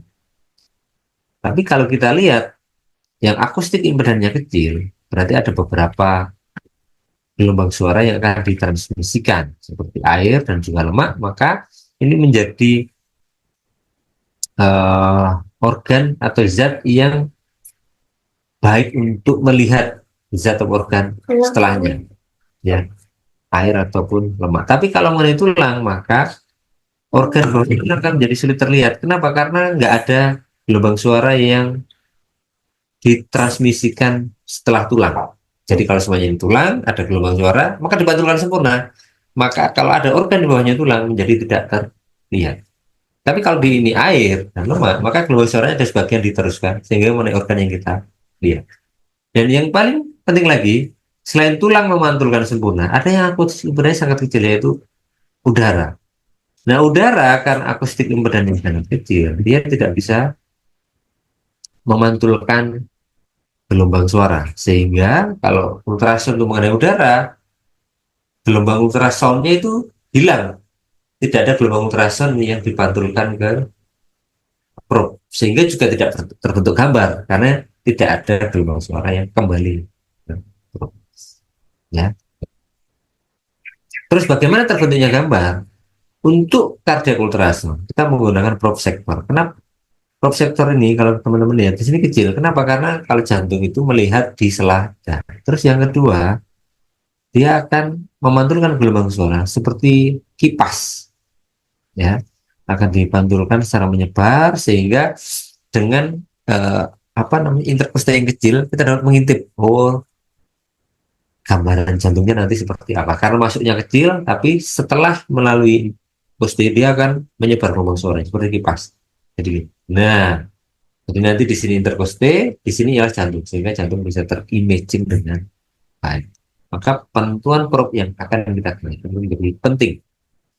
Tapi kalau kita lihat yang akustik impedance-nya kecil, berarti ada beberapa gelombang suara yang akan ditransmisikan seperti air dan juga lemak, maka ini menjadi organ atau zat yang baik untuk melihat zat atau organ setelahnya, ya, air ataupun lemak. Tapi kalau mengenai tulang, maka organ itu akan menjadi sulit terlihat. Kenapa? Karena nggak ada gelombang suara yang ditransmisikan setelah tulang. Jadi kalau semuanya ini tulang, ada gelombang suara, maka dipantulkan sempurna. Maka kalau ada organ di bawahnya tulang, menjadi tidak terlihat. Tapi kalau di ini air dan lemak, maka gelombang suaranya ada sebagian diteruskan, sehingga mengenai organ yang kita lihat. Dan yang paling penting lagi, selain tulang memantulkan sempurna, ada yang akustik impedance sangat kecil, yaitu udara. Nah, udara karena akustik impedance yang sangat kecil, dia tidak bisa memantulkan gelombang suara. Sehingga kalau ultrasound itu mengenai udara, gelombang ultrasoundnya itu hilang. Tidak ada gelombang ultrasound yang dipantulkan ke probe. Sehingga juga tidak terbentuk gambar, karena tidak ada gelombang suara yang kembali. Ya. Terus bagaimana terbentuknya gambar? Untuk cardiac ultrasound, kita menggunakan prop sektor. Kenapa? Prop sektor ini kalau teman-teman lihat di sini kecil. Kenapa? Karena kalau jantung itu melihat di selada. Terus yang kedua, dia akan memantulkan gelombang suara seperti kipas, ya, akan dipantulkan secara menyebar sehingga dengan apa namanya interkosta yang kecil kita dapat mengintip, oh, gambaran jantungnya nanti seperti apa. Karena masuknya kecil, tapi setelah melalui koste dia akan menyebar gelombang suara seperti kipas. Jadi, nah, jadi nanti di sini interkoste, di sini ialah jantung, sehingga jantung bisa terimaging dengan baik. Maka penentuan prop yang akan kita gunakan menjadi penting.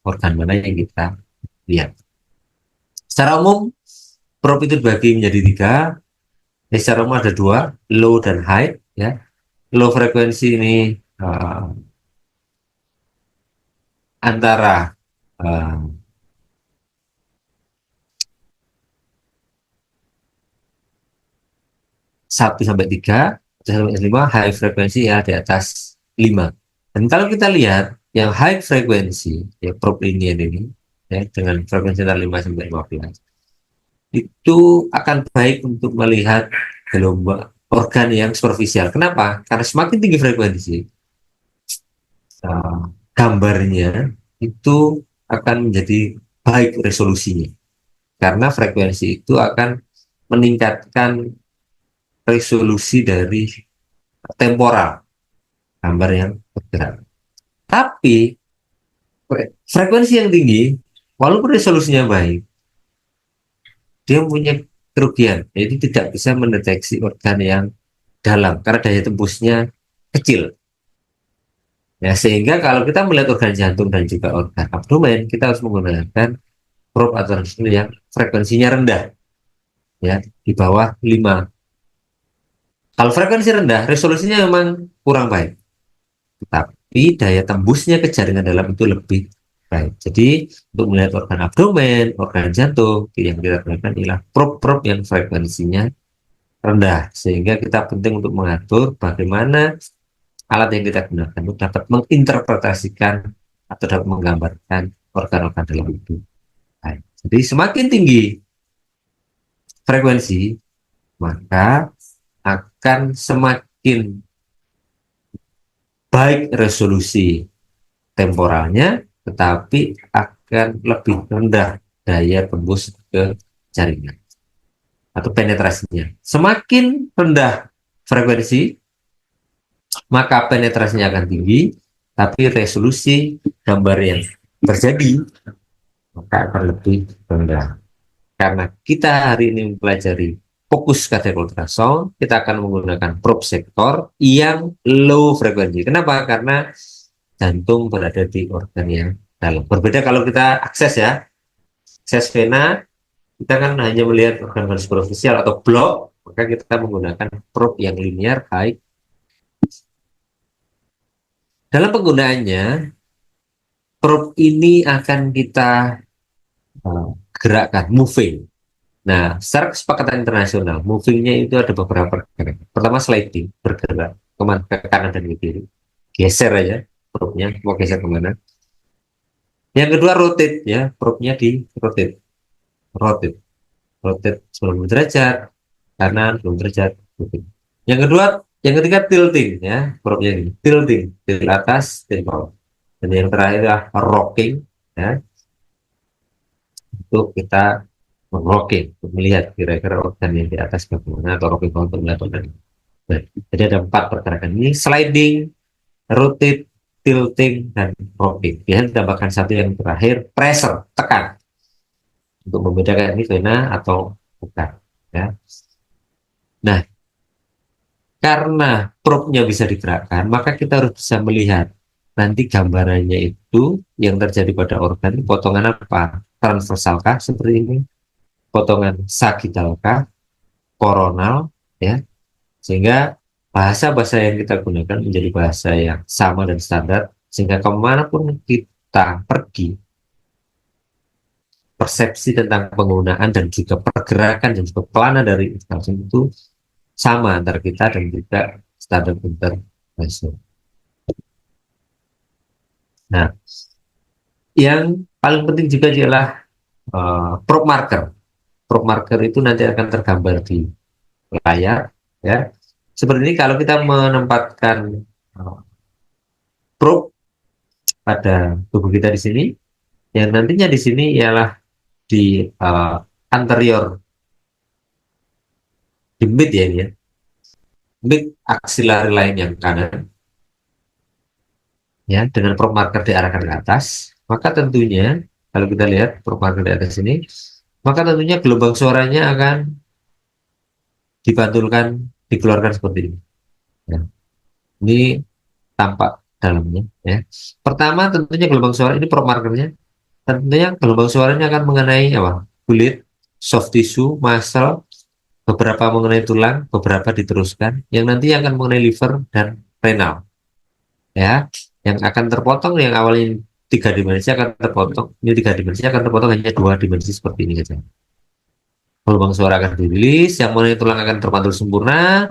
Organ mana yang kita lihat. Secara umum, prop itu dibagi menjadi tiga. Secara umum ada dua, low dan high. Ya, low frekuensi ini antara uh, 1 sampai 3, 1 sampai 5, high frekuensi ya di atas 5. Dan kalau kita lihat yang high frekuensi, ya probe ini ya, dengan frekuensi antara 5 sampai 15, itu akan baik untuk melihat gelombang organ yang superficial. Kenapa? Karena semakin tinggi frekuensi, uh, gambarnya itu akan menjadi baik resolusinya. Karena frekuensi itu akan meningkatkan resolusi dari temporal gambar yang bergerak. Tapi frekuensi yang tinggi, walaupun resolusinya baik, dia punya kerugian, yaitu tidak bisa mendeteksi organ yang dalam karena daya tembusnya kecil. Ya, sehingga kalau kita melihat organ jantung dan juga organ abdomen, kita harus menggunakan probe atau instrumen yang frekuensinya rendah, ya, di bawah 5. Kalau frekuensi rendah, resolusinya memang kurang baik, tapi daya tembusnya ke jaringan dalam itu lebih baik. Jadi untuk melihat organ abdomen, organ jantung, yang kita gunakan ialah probe-probe yang frekuensinya rendah, sehingga kita penting untuk mengatur bagaimana alat yang kita gunakan itu dapat menginterpretasikan atau dapat menggambarkan organ-organ dalam itu. Baik. Jadi semakin tinggi frekuensi, maka akan semakin baik resolusi temporalnya, tetapi akan lebih rendah daya tembus ke jaringan atau penetrasinya. Semakin rendah frekuensi, maka penetrasinya akan tinggi, tapi resolusi gambar yang terjadi maka akan lebih rendah. Karena kita hari ini mempelajari fokus cardiac ultrasound, kita akan menggunakan probe sektor yang low frekuensi. Kenapa? Karena jantung berada di organ yang dalam. Berbeda kalau kita akses ya, akses vena, kita kan hanya melihat organ superficial atau blok, maka kita menggunakan probe yang linear high. Dalam penggunaannya, probe ini akan kita gerakkan, moving. Nah, secara kesepakatan internasional, movingnya itu ada beberapa gerakan. Pertama, sliding, bergerak kemana, ke kanan dan ke kiri. Geser aja, probe-nya mau geser kemana. Yang kedua, rotate ya, probe-nya di rotate. Rotate. Rotate 90 derajat, kanan 90 derajat. Rotate. Yang kedua, yang ketiga tilting ya, probe-nya ini. Tilting, tilt atas, tilt bawah. Dan yang terakhir adalah rocking ya, untuk kita rocking, untuk melihat kira-kira organ yang di atas bagaimana, atau rocking untuk melihat organ. Nah, jadi ada 4 pergerakan ini: sliding, rotate, tilting, dan rocking. Biasanya ditambahkan satu yang terakhir, pressure, tekan, untuk membedakan ini vena atau bukan. Ya. Nah, karena probe-nya bisa digerakkan, maka kita harus bisa melihat nanti gambarannya itu yang terjadi pada organ, potongan apa? Transversalkah seperti ini? Potongan sagitalkah? Koronal, ya. Sehingga bahasa-bahasa yang kita gunakan menjadi bahasa yang sama dan standar, sehingga kemanapun kita pergi, persepsi tentang penggunaan dan juga pergerakan dan juga pelana dari installasi itu sama antara kita dan juga standar internasional. Nah, yang paling penting juga adalah prop marker. Prop marker itu nanti akan tergambar di layar, ya. Seperti ini kalau kita menempatkan prop pada tubuh kita di sini, yang nantinya di sini ialah di anterior, di mid ya ini ya, mid axillary line yang kanan, ya, dengan prop marker diarahkan ke atas, maka tentunya kalau kita lihat prop marker di atas ini, maka tentunya gelombang suaranya akan dipantulkan, dikeluarkan seperti ini. Ya. Ini tampak dalamnya. Ya. Pertama tentunya gelombang suara ini prop markernya. Tentunya gelombang suaranya akan mengenai apa? Kulit, soft tissue, muscle, beberapa mengenai tulang, beberapa diteruskan. Yang nanti akan mengenai liver dan renal. Ya, yang akan terpotong yang awalnya tiga dimensi akan terpotong. Ini tiga dimensi akan terpotong hanya dua dimensi seperti ini saja. Gelombang suara akan dirilis, yang mengenai tulang akan terpantul sempurna,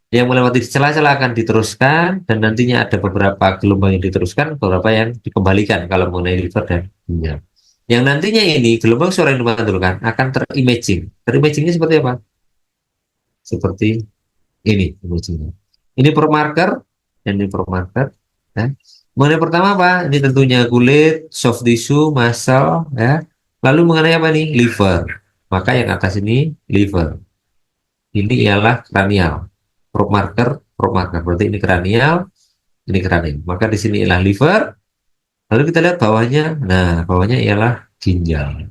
yang melewati celah-celah akan diteruskan, dan nantinya ada beberapa gelombang yang diteruskan, beberapa yang dikembalikan kalau mengenai liver dan ginjal. Yang nantinya ini gelombang suara yang dimantulkan akan terimaging. Terimagingnya seperti apa? Seperti ini imagingnya. Ini per marker dan ini per marker. Ya. Mengenai pertama apa? Ini tentunya kulit, soft tissue, muscle, ya. Lalu mengenai apa nih? Liver. Maka yang atas ini liver. Ini ialah kranial. Prop marker. Berarti ini kranial, ini kranial. Maka di sini ialah liver. Lalu kita lihat bawahnya. Nah, bawahnya ialah ginjal.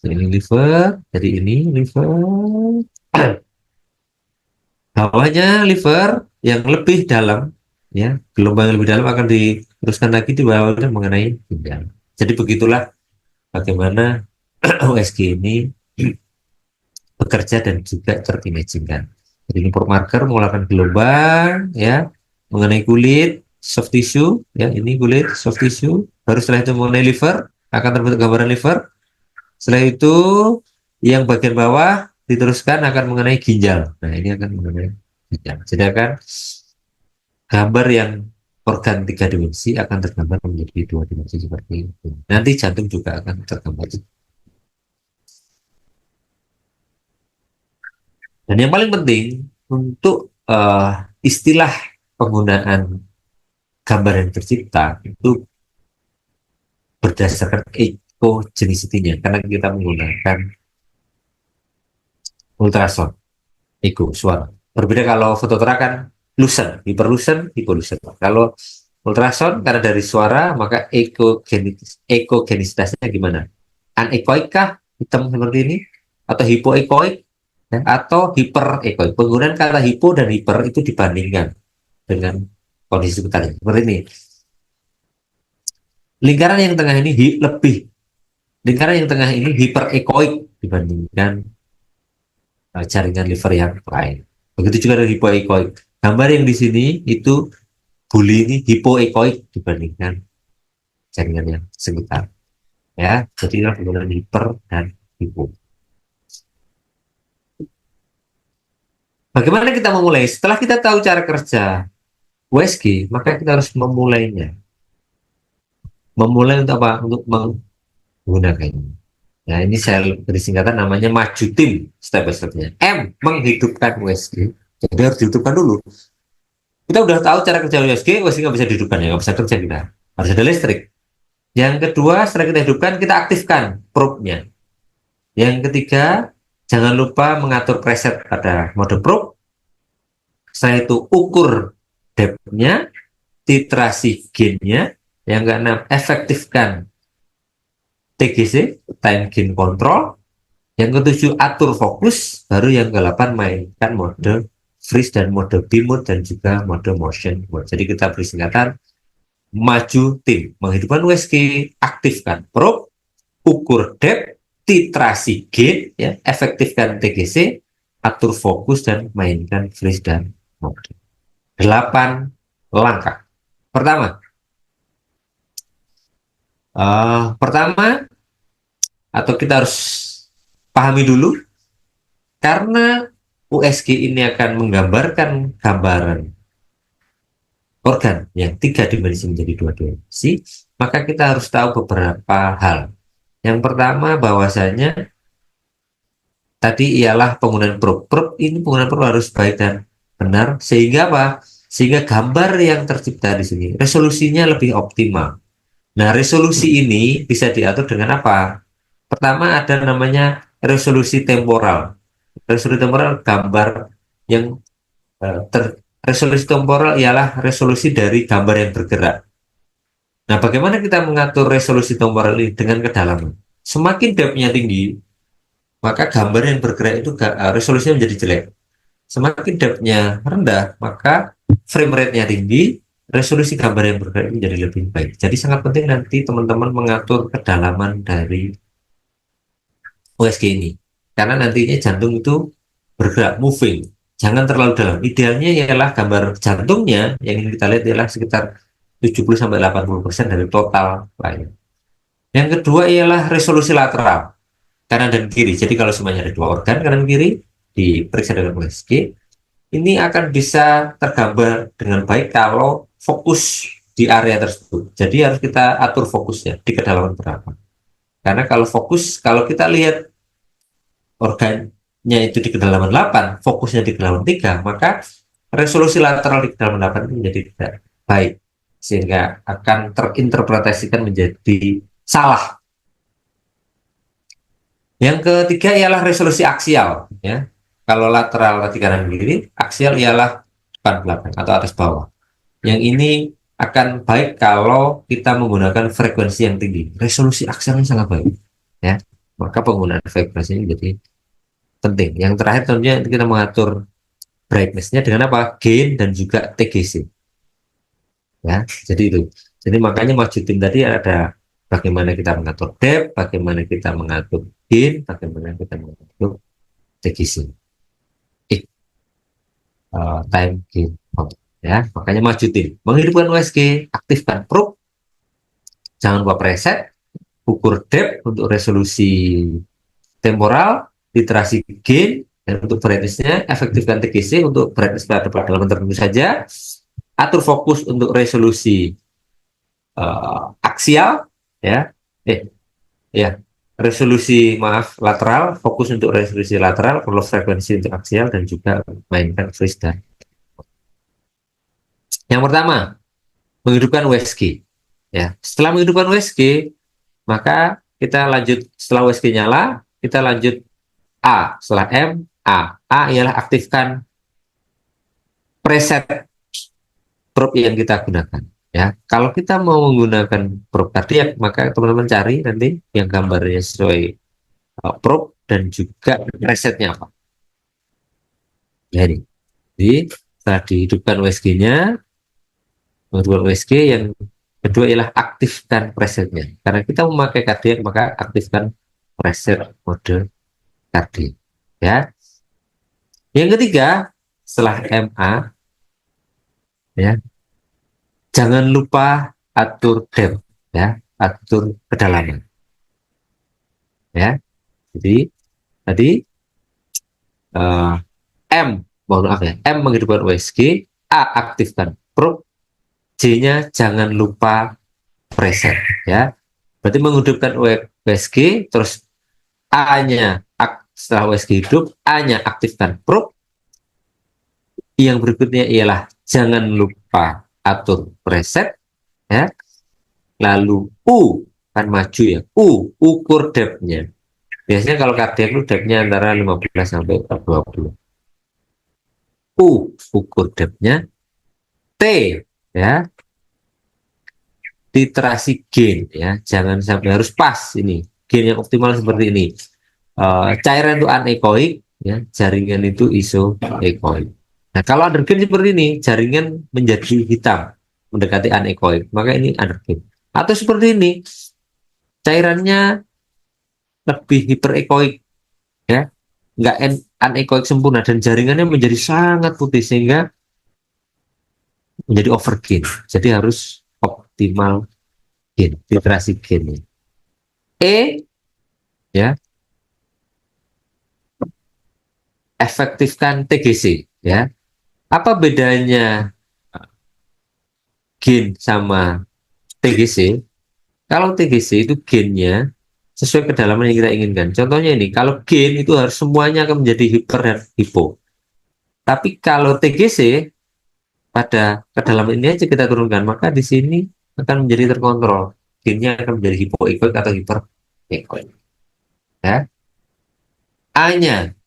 Jadi ini liver, jadi ini liver. Bawahnya liver yang lebih dalam, ya, gelombang yang lebih dalam akan diteruskan lagi di bawahnya mengenai ginjal. Jadi begitulah bagaimana USG ini bekerja dan juga terimajinkan. Jadi ini marker mengeluarkan gelombang, ya, mengenai kulit, soft tissue, ya, ini kulit, soft tissue. Baru setelah itu mengenai liver, akan terbentuk gambaran liver. Setelah itu yang bagian bawah diteruskan akan mengenai ginjal. Nah, ini akan mengenai ginjal. Sedangkan gambar yang organ tiga dimensi akan tergambar menjadi dua dimensi seperti itu. Nanti jantung juga akan tergambar. Dan yang paling penting untuk istilah penggunaan gambar yang tercipta itu berdasarkan echogenicity-nya, karena kita menggunakan ultrasound, echo, suara. Berbeda kalau fototra kan lucent, hiperlucent, hipolucent. Kalau ultrasound karena dari suara, maka ekogenisitasnya gimana? Anechoic kah, hitam seperti ini? Atau hipoechoic? Ya, atau hiperechoic? Penggunaan kata hipo dan hiper itu dibandingkan dengan kondisi sekitarnya. Seperti ini. Lingkaran yang tengah ini lingkaran yang tengah ini hiperechoic dibandingkan jaringan liver yang lain. Begitu juga dengan hipoechoic. Gambar yang di sini itu buli ini hipoechoic dibandingkan jaringan yang sekitar. Ya, jadi inilah penggunaan hiper dan hipo. Bagaimana kita memulai? Setelah kita tahu cara kerja USG, maka kita harus memulainya. Memulai untuk apa? Untuk menggunakannya. Nah, ini saya beri singkatan namanya maju tim step by stepnya. M, menghidupkan USG. Jadi harus dihidupkan dulu. Kita udah tahu cara kerja USG nggak bisa dihidupkan ya, nggak bisa kerja kita. Harus ada listrik. Yang kedua, setelah kita hidupkan, kita aktifkan probe-nya. Yang ketiga, jangan lupa mengatur preset pada mode probe. Setelah itu, ukur depth-nya, titrasi gain-nya. Yang keenam, efektifkan TGC, time gain control. Yang ketujuh, atur fokus. Baru yang ke-8, mainkan mode freeze dan mode B mode dan juga mode motion mode. Jadi kita beri singkatan maju tim, menghidupkan USG, aktifkan probe, ukur depth, titrasi gain, ya, efektifkan TGC, atur fokus dan mainkan freeze dan mode. 8 langkah. Pertama, atau kita harus pahami dulu, karena USG ini akan menggambarkan gambaran organ yang tiga dimensi menjadi dua dimensi, maka kita harus tahu beberapa hal. Yang pertama bahwasanya tadi ialah penggunaan probe. Probe ini penggunaan probe harus baik dan benar sehingga apa? Sehingga gambar yang tercipta di sini resolusinya lebih optimal. Nah, resolusi ini bisa diatur dengan apa? Pertama ada namanya resolusi temporal. Resolusi temporal gambar yang resolusi temporal ialah resolusi dari gambar yang bergerak. Nah, bagaimana kita mengatur resolusi temporal ini dengan kedalaman? Semakin depth-nya tinggi, maka gambar yang bergerak itu resolusinya menjadi jelek. Semakin depth-nya rendah, maka frame rate-nya tinggi, resolusi gambar yang bergerak menjadi lebih baik. Jadi sangat penting nanti teman-teman mengatur kedalaman dari USG ini. Karena nantinya jantung itu bergerak, moving. Jangan terlalu dalam. Idealnya ialah gambar jantungnya yang ingin kita lihat ialah sekitar 70-80% dari total layar. Yang kedua ialah resolusi lateral, kanan dan kiri. Jadi kalau semuanya ada dua organ, kanan kiri, diperiksa dengan USG, ini akan bisa tergambar dengan baik kalau fokus di area tersebut. Jadi harus kita atur fokusnya di kedalaman berapa. Karena kalau fokus, kalau kita lihat organnya itu di kedalaman 8, fokusnya di kedalaman 3, maka resolusi lateral di kedalaman 8 ini menjadi tidak baik. Sehingga akan terinterpretasikan menjadi salah. Yang ketiga ialah resolusi aksial. Ya. Kalau lateral tadi kanan kiri, aksial ialah depan belakang atau atas bawah. Yang ini akan baik kalau kita menggunakan frekuensi yang tinggi. Resolusi aksialnya sangat baik. Ya. Maka penggunaan frekuensi ini jadi penting. Yang terakhir tentunya kita mengatur brightness-nya dengan apa? Gain dan juga TGC. Ya, jadi itu. Jadi makanya majutin tadi ada bagaimana kita mengatur depth, bagaimana kita mengatur gain, bagaimana kita mengatur TGC. Time gain. Ya, makanya majutin. Menghidupkan USG, aktifkan probe, jangan lupa preset, ukur depth untuk resolusi temporal, literasi gain, dan untuk brightness-nya efektifkan TGC untuk brightness pada kedalaman tertentu saja, atur fokus untuk resolusi aksial, ya, ya, resolusi maaf lateral, fokus untuk resolusi lateral, kalau frekuensi untuk aksial dan juga mainkan freeze dan yang pertama menghidupkan USG, ya. Setelah menghidupkan USG, maka kita lanjut setelah USG nyala, kita lanjut A, setelah M, A ialah aktifkan preset probe yang kita gunakan. Ya, kalau kita mau menggunakan probe kardiak, maka teman-teman cari nanti yang gambarnya sesuai probe dan juga presetnya apa. Jadi setelah dihidupkan USG-nya, menghidupkan USG yang kedua ialah aktifkan presetnya. Karena kita memakai kardiak, maka aktifkan preset mode kardiak. Ya. Yang ketiga, setelah MA, ya, jangan lupa atur depth, ya, atur kedalaman. Ya, jadi tadi uh, M, mohon maaf ya, M menghidupkan USG, A aktifkan probe, J-nya jangan lupa preset, ya. Berarti menghidupkan USG, terus A-nya setelah USG hidup, A-nya aktifkan probe. Yang berikutnya ialah jangan lupa atur preset, ya. Lalu U kan maju ya, ukur depth-nya. Biasanya kalau kardiak itu depth-nya antara 15 sampai 20. Ukur depth-nya. T, ya, literasi gain, ya, jangan sampai harus pas ini. Gain yang optimal seperti ini. Cairan itu anekoik, ya, jaringan itu isoekoik. Nah, kalau undergain seperti ini, jaringan menjadi hitam, mendekati anekoik, maka ini undergain. Atau seperti ini, cairannya lebih hiperekoik, ya, nggak anekoik sempurna dan jaringannya menjadi sangat putih sehingga menjadi overgain. Jadi harus optimal gain, literasi gainnya. E, ya, efektifkan TGC, ya. Apa bedanya gain sama TGC, kalau TGC itu gainnya sesuai kedalaman yang kita inginkan. Contohnya ini, kalau gain itu harus semuanya akan menjadi hiper dan hipo. Tapi kalau TGC pada kedalaman ini aja kita turunkan, maka di sini akan menjadi terkontrol. Gainnya akan menjadi hipoekoik atau hiperekoik. Ya. A-nya,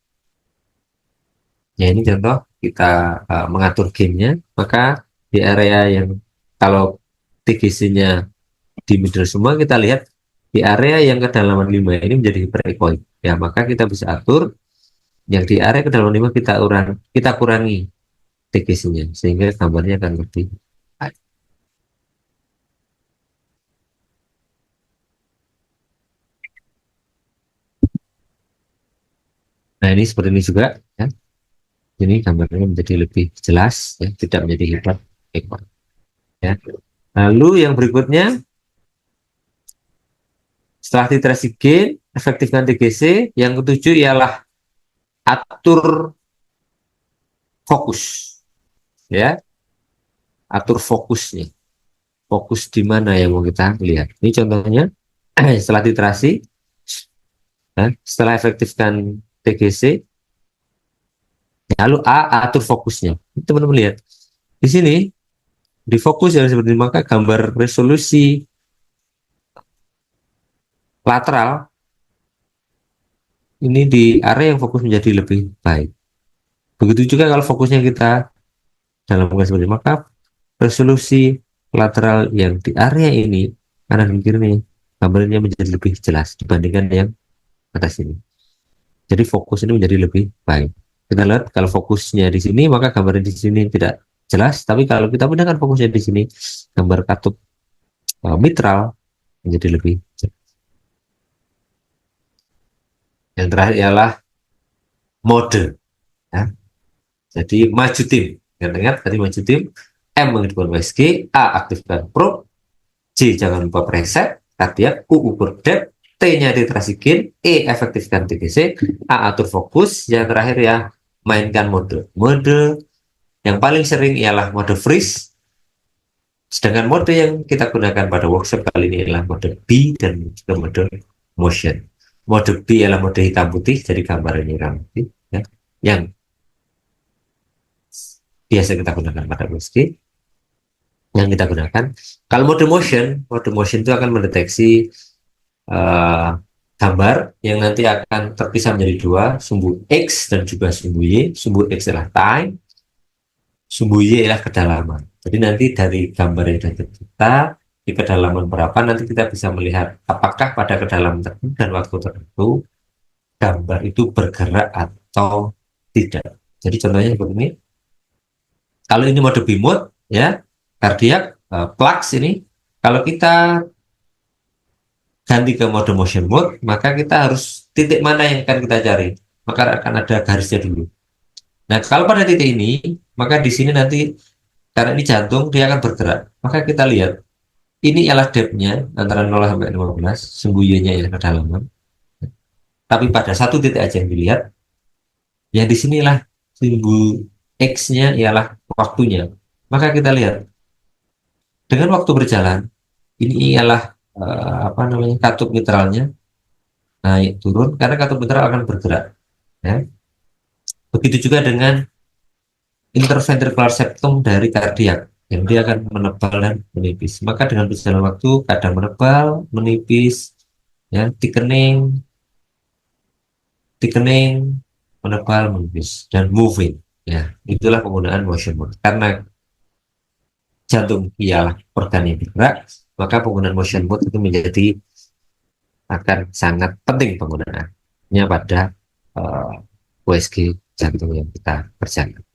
ya ini contoh kita mengatur gainnya, maka di area yang kalau TGC-nya di middle semua, kita lihat di area yang kedalaman 5 ini menjadi hyperechoic. Ya, maka kita bisa atur yang di area kedalaman 5 kita kurangi TGC-nya sehingga gambarnya akan lebih baik. Nah, ini seperti ini juga ya. Ini gambarnya menjadi lebih jelas ya, tidak menjadi hyperechoic ya. Lalu yang berikutnya, setelah titrasi gain, efektifkan TGC. Yang ketujuh ialah atur fokus, ya, atur fokusnya. Fokus di mana yang mau kita lihat. Ini contohnya setelah titrasi, ya, setelah efektifkan TGC, lalu A atur fokusnya. Teman-teman lihat di sini di fokus yang seperti ini, maka gambar resolusi lateral ini di area yang fokus menjadi lebih baik. Begitu juga kalau fokusnya kita dalam garis seperti ini, maka resolusi lateral yang di area ini kanan dan kiri ini gambarnya menjadi lebih jelas dibandingkan yang atas ini. Jadi fokus ini menjadi lebih baik. Kita lihat kalau fokusnya di sini, maka gambarnya di sini tidak jelas. Tapi kalau kita pindahkan fokusnya di sini, gambar katup mitral menjadi lebih jelas. Yang terakhir ialah mode. Ya. Jadi maju tim. Ingat tadi maju tim. M menghidupkan USG, A aktifkan probe, J jangan lupa preset, kardiak, U ukur depth, T-nya titrasi gain, E efektifkan TGC, A atur fokus, yang terakhir ya mainkan mode. Mode yang paling sering ialah mode freeze, sedangkan mode yang kita gunakan pada workshop kali ini adalah mode B dan juga mode motion. Mode B adalah mode hitam putih, jadi gambarnya hitam putih, ya, yang biasa kita gunakan pada USG. Yang kita gunakan, kalau mode motion itu akan mendeteksi gambar yang nanti akan terpisah menjadi dua, sumbu X dan juga sumbu Y. Sumbu X adalah time, sumbu Y adalah kedalaman. Jadi nanti dari gambar yang sudah kita di kedalaman berapa, nanti kita bisa melihat apakah pada kedalaman tertentu dan waktu tertentu gambar itu bergerak atau tidak. Jadi contohnya seperti ini. Kalau ini mode B mode, ya, kardiak, plugs ini, kalau kita ganti ke mode motion mode, maka kita harus titik mana yang akan kita cari. Maka akan ada garisnya dulu. Nah, kalau pada titik ini, maka di sini nanti, karena ini jantung, dia akan bergerak. Maka kita lihat, ini adalah depth-nya, antara 0 sampai 15, sumbu Y-nya yang kedalaman. Tapi pada satu titik aja yang dilihat, yang disinilah sumbu X-nya ialah waktunya. Maka kita lihat, dengan waktu berjalan, ini ialah katup mitralnya naik turun karena katup mitral akan bergerak. Ya. Begitu juga dengan interventricular septum dari kardiak, yang dia akan menebal dan menipis. Maka dengan berjalan waktu kadang menebal, menipis, ya, thickening, menebal, menipis, dan moving. Ya, itulah penggunaan motion mode. Karena jantung ialah organ yang bergerak, maka penggunaan motion mode itu menjadi akan sangat penting penggunaannya pada USG jantung yang kita kerjakan.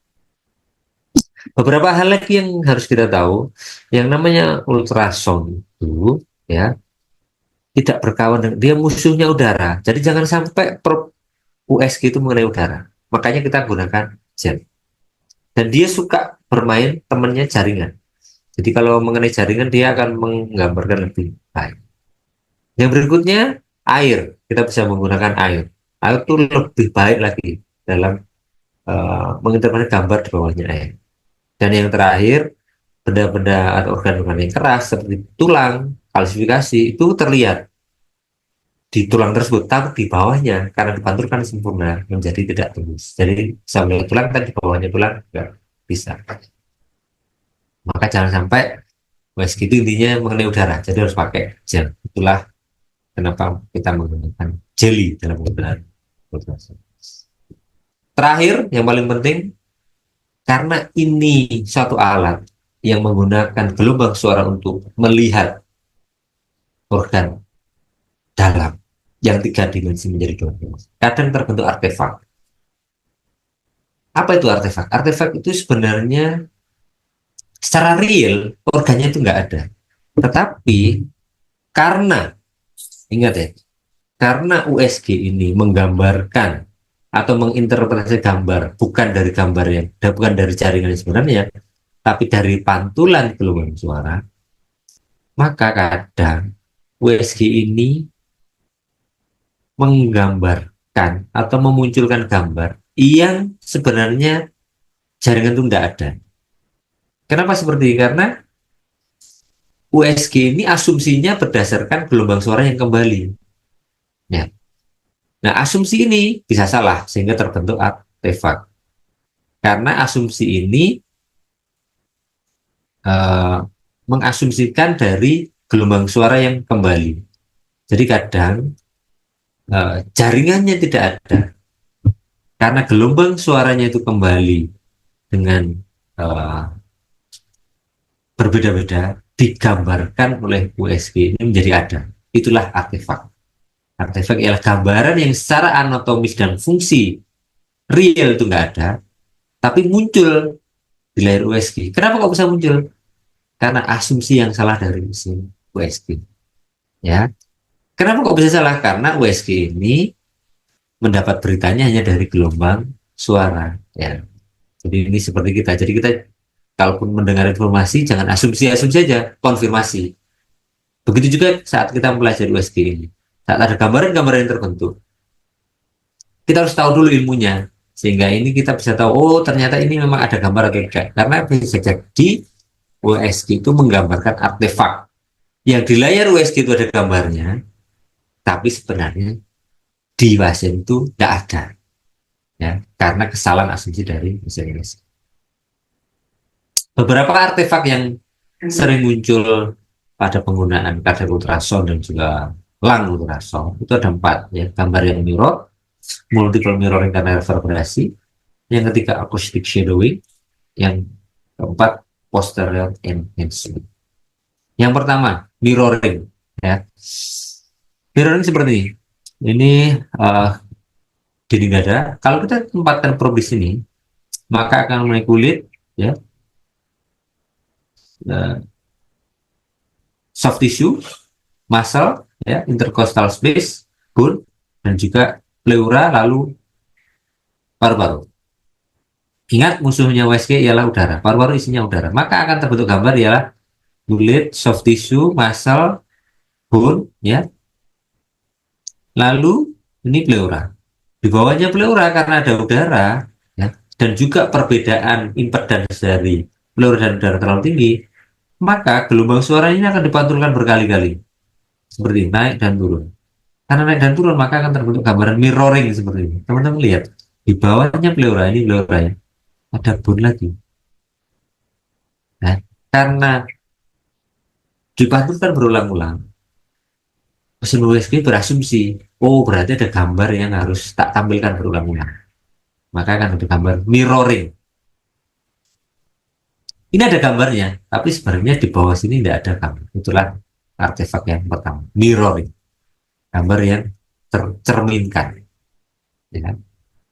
Beberapa hal lagi yang harus kita tahu, yang namanya ultrasound itu ya tidak berkawan dengan, dia musuhnya udara. Jadi jangan sampai USG itu mengenai udara. Makanya kita gunakan gel. Dan dia suka bermain temannya jaringan. Jadi kalau mengenai jaringan dia akan menggambarkan lebih baik. Yang berikutnya air, kita bisa menggunakan air. Air itu lebih baik lagi dalam menginterpretasi gambar di bawahnya air. Dan yang terakhir benda-benda atau organ-organ yang keras seperti tulang, kalsifikasi itu terlihat di tulang tersebut, tapi di bawahnya karena dipantulkan sempurna menjadi tidak tembus. Jadi bisa melihat tulang, tapi di bawahnya tulang nggak bisa. Maka jangan sampai USG itu intinya mengenai udara, jadi harus pakai gel. Itulah kenapa kita menggunakan jeli dalam penggunaan ultrasound. Terakhir, yang paling penting, karena ini satu alat yang menggunakan gelombang suara untuk melihat organ dalam yang 3 dimensi menjadi 2 dimensi. Kadang terbentuk artefak. Apa itu artefak? Artefak itu sebenarnya secara real organnya itu nggak ada. Tetapi karena, ingat ya, karena USG ini menggambarkan atau menginterpretasi gambar bukan dari gambar yang bukan dari jaringan yang sebenarnya, tapi dari pantulan gelombang suara, maka kadang USG ini menggambarkan atau memunculkan gambar yang sebenarnya jaringan itu tidak ada. Kenapa seperti ini? Karena USG ini asumsinya berdasarkan gelombang suara yang kembali. Ya. Nah, asumsi ini bisa salah sehingga terbentuk artefak. Karena asumsi ini mengasumsikan dari gelombang suara yang kembali. Jadi kadang jaringannya tidak ada. Karena gelombang suaranya itu kembali dengan berbeda-beda, digambarkan oleh USG ini menjadi ada. Itulah artefak. Artefak ialah gambaran yang secara anatomis dan fungsi real itu nggak ada, tapi muncul di layar USG. Kenapa kok bisa muncul? Karena asumsi yang salah dari mesin USG. Ya, kenapa kok bisa salah? Karena USG ini mendapat beritanya hanya dari gelombang suara. Ya, jadi ini seperti kita. Jadi kita kalaupun mendengar informasi, jangan asumsi-asumsi saja, konfirmasi. Begitu juga saat kita mempelajari USG ini. Saat ada gambaran-gambaran yang terbentuk, kita harus tahu dulu ilmunya. Sehingga ini kita bisa tahu, oh ternyata ini memang ada gambar atau tidak. Karena bisa jadi USG itu menggambarkan artefak. Yang di layar USG itu ada gambarnya, tapi sebenarnya di pasien itu tidak ada. Ya, karena kesalahan asumsi dari mesin USG. Beberapa artefak yang sering muncul pada penggunaan kadar ultrasound dan juga lang ultrasound itu ada 4 ya. Gambar yang mirror, multiple mirroring karena reverberasi, yang ketiga acoustic shadowing, yang keempat posterior enhancement. Yang pertama mirroring ya. Mirroring seperti ini. Ini dinding dada. Kalau kita tempatkan probe di sini, maka akan mengenai kulit ya, soft tissue, muscle, ya, intercostal space, bone, dan juga pleura, lalu paru-paru. Ingat musuhnya USG ialah udara, paru-paru isinya udara. Maka akan terbentuk gambar ialah kulit, soft tissue, muscle, bone, ya. Lalu ini pleura. Di bawahnya pleura karena ada udara, ya, dan juga perbedaan impedans dari pleura dan udara terlalu tinggi, maka gelombang suara ini akan dipantulkan berkali-kali seperti naik dan turun. Karena naik dan turun maka akan terbentuk gambaran mirroring seperti ini. Teman-teman lihat di bawahnya pleura, ini pleura ya, ada bone lagi. Nah, karena dipantulkan berulang-ulang, mesin USG berasumsi, oh berarti ada gambar yang harus tak tampilkan berulang-ulang. Maka akan ada gambar mirroring. Ini ada gambarnya, tapi sebenarnya di bawah sini tidak ada gambar. Itulah artefak yang pertama, mirroring. Gambar yang tercerminkan. Ya.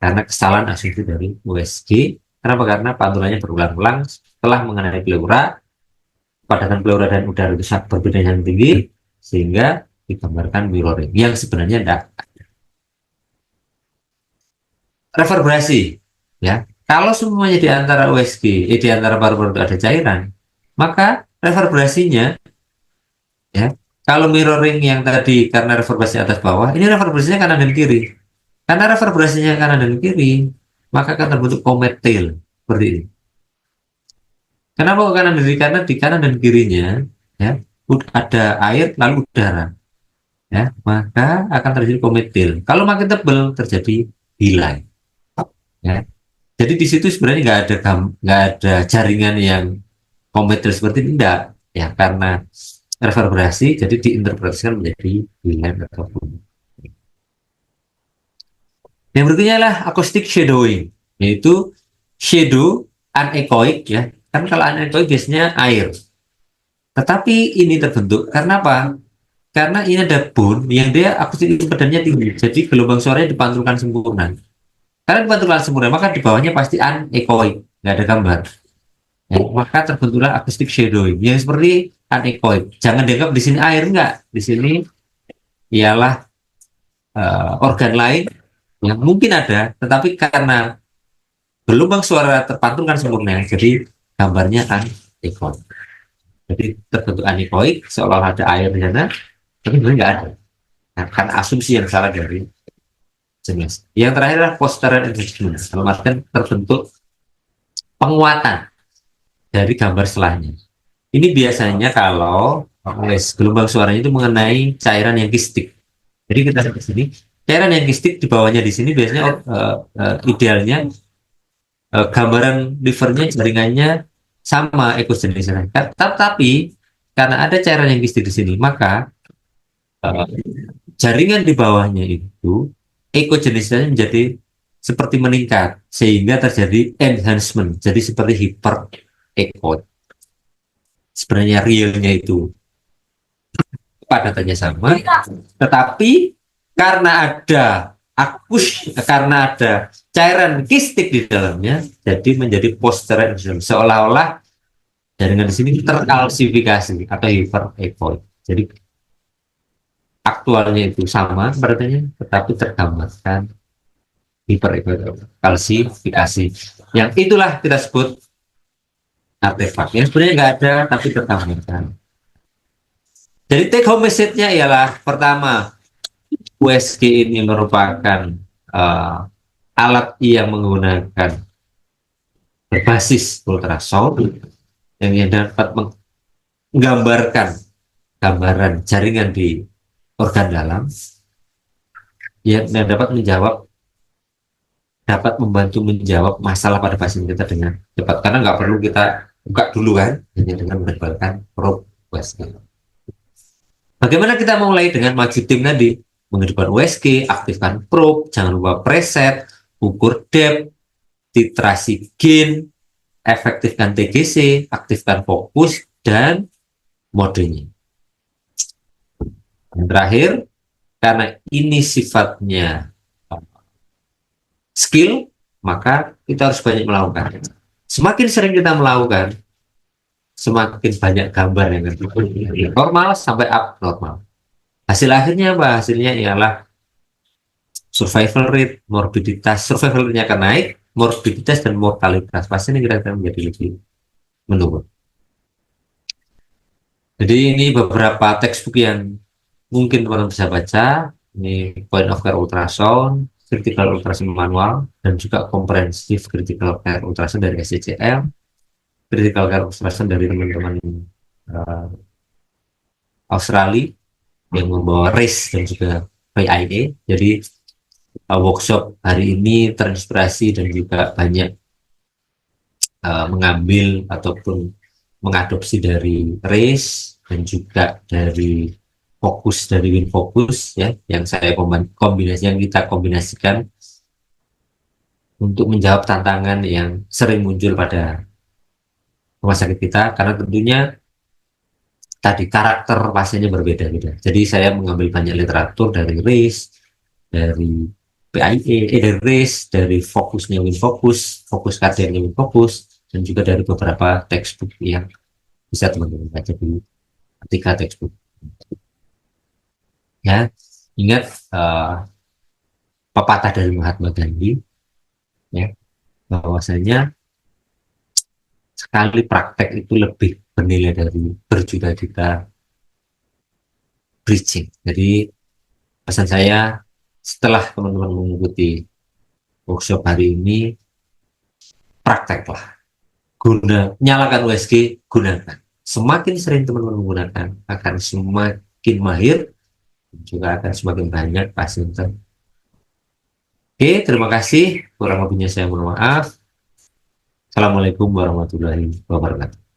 Karena kesalahan asumsi dari USG. Kenapa? Karena pantulannya berulang-ulang setelah mengenai pleura, padatan pleura dan udara itu sangat berbeda yang tinggi, sehingga digambarkan mirroring yang sebenarnya tidak ada. Reverberasi, ya. Kalau semuanya di antara USG, di antara paru-paru ada cairan, maka reverberasinya, ya. Kalau mirroring yang tadi karena reverberasi atas bawah, ini reverberasinya kanan dan kiri. Karena reverberasinya kanan dan kiri, maka akan terbentuk comet tail seperti ini. Kenapa kok kanan dan kiri? Karena di kanan dan kirinya ya ada air lalu udara, ya maka akan terjadi kometil. Kalau makin tebal terjadi hilai, ya. Jadi di situ sebenarnya nggak ada jaringan yang kometil seperti ini, enggak, ya karena reverberasi jadi diinterpretasikan menjadi hilai ataupun. Yang berikutnya adalah acoustic shadowing, yaitu shadow anechoic, ya. Kan kalau anechoic biasanya air. Tetapi ini terbentuk karena apa? Karena ini ada bone yang dia akustik impedannya tinggi. Jadi gelombang suaranya dipantulkan sempurna. Karena dipantulkan sempurna, maka di bawahnya pasti anechoic, nggak ada gambar. Ya, maka terbentuklah acoustic shadowing yang seperti anechoic. Jangan dianggap di sini air, enggak. Di sini ialah organ lain yang mungkin ada, tetapi karena gelombang suara terpantulkan sempurna, jadi gambarnya anechoic. Jadi terbentuk anechoic seolah ada air di sana, tapi sebenarnya nggak ada. Nah, kan asumsi yang salah dari jenis. Yang terakhir adalah postural engagement. Dalam artian terbentuk penguatan dari gambar setelahnya. Ini biasanya kalau gelombang suaranya itu mengenai cairan yang kistik. Jadi kita lihat di sini, cairan yang kistik di bawahnya di sini biasanya idealnya gambaran livernya jaringannya sama ekojenisnya. Tapi karena ada cairan yang kistik di sini, maka jaringan di bawahnya itu ekojenisnya menjadi seperti meningkat sehingga terjadi enhancement, jadi seperti hyper echo. Sebenarnya realnya itu padatannya sama, tetapi karena ada cairan kistik di dalamnya, jadi menjadi postural engagement, seolah-olah jaringan di sini terkalsifikasi atau hyper echo. Jadi aktualnya itu sama beratnya, tetapi tergambarkan hiperkalsifikasi. Yang itulah kita sebut artefak. Yang sebenarnya nggak ada, tapi tergambarkan. Jadi take home message-nya ialah pertama, USG ini merupakan alat yang menggunakan berbasis ultrasound yang dapat menggambarkan gambaran jaringan di organ dalam yang dapat membantu menjawab masalah pada pasien kita dengan cepat, karena nggak perlu kita buka dulu kan, hanya dengan menebalkan probe USG. Bagaimana kita mulai? Dengan wajib tim tadi, menghidupkan USG, aktifkan probe, jangan lupa preset, ukur depth, titrasi gain, efektifkan TGC, aktifkan fokus, dan modenya. Yang terakhir, karena ini sifatnya skill, maka kita harus banyak melakukan. Semakin sering kita melakukan, semakin banyak gambar yang normal sampai abnormal. Hasil akhirnya apa? Hasilnya ialah survival rate, morbiditas, survival rate-nya akan naik, morbiditas dan mortalitas pasien yang kira-kira menjadi lebih menurun. Jadi ini beberapa textbook yang mungkin teman-teman bisa baca. Ini point of care ultrasound, critical ultrasound manual, dan juga comprehensive critical care ultrasound dari SCCM, critical care ultrasound dari teman-teman Australia yang membawa RACE dan juga PIA. Jadi workshop hari ini terinspirasi dan juga banyak mengambil ataupun mengadopsi dari RACE dan juga dari fokus dari WinFocus, ya, yang kita kombinasikan untuk menjawab tantangan yang sering muncul pada rumah sakit kita, karena tentunya tadi karakter pasiennya berbeda-beda. Jadi saya mengambil banyak literatur dari RACE, dari PIA, dari RACE, dari fokusnya WinFocus, fokus kardiaknya WinFocus, dan juga dari beberapa textbook yang bisa teman-teman baca di ketika textbook. Ya, ingat pepatah dari Mahatma Gandhi, ya, bahwasanya sekali praktek itu lebih bernilai dari berjuta-juta bridging. Jadi pesan saya setelah teman-teman mengikuti workshop hari ini, prakteklah. Nyalakan USG, gunakan. Semakin sering teman-teman menggunakan, akan semakin mahir, juga akan semakin banyak pasien. Oke, terima kasih. Kurang lebihnya saya mohon maaf. Assalamualaikum warahmatullahi wabarakatuh.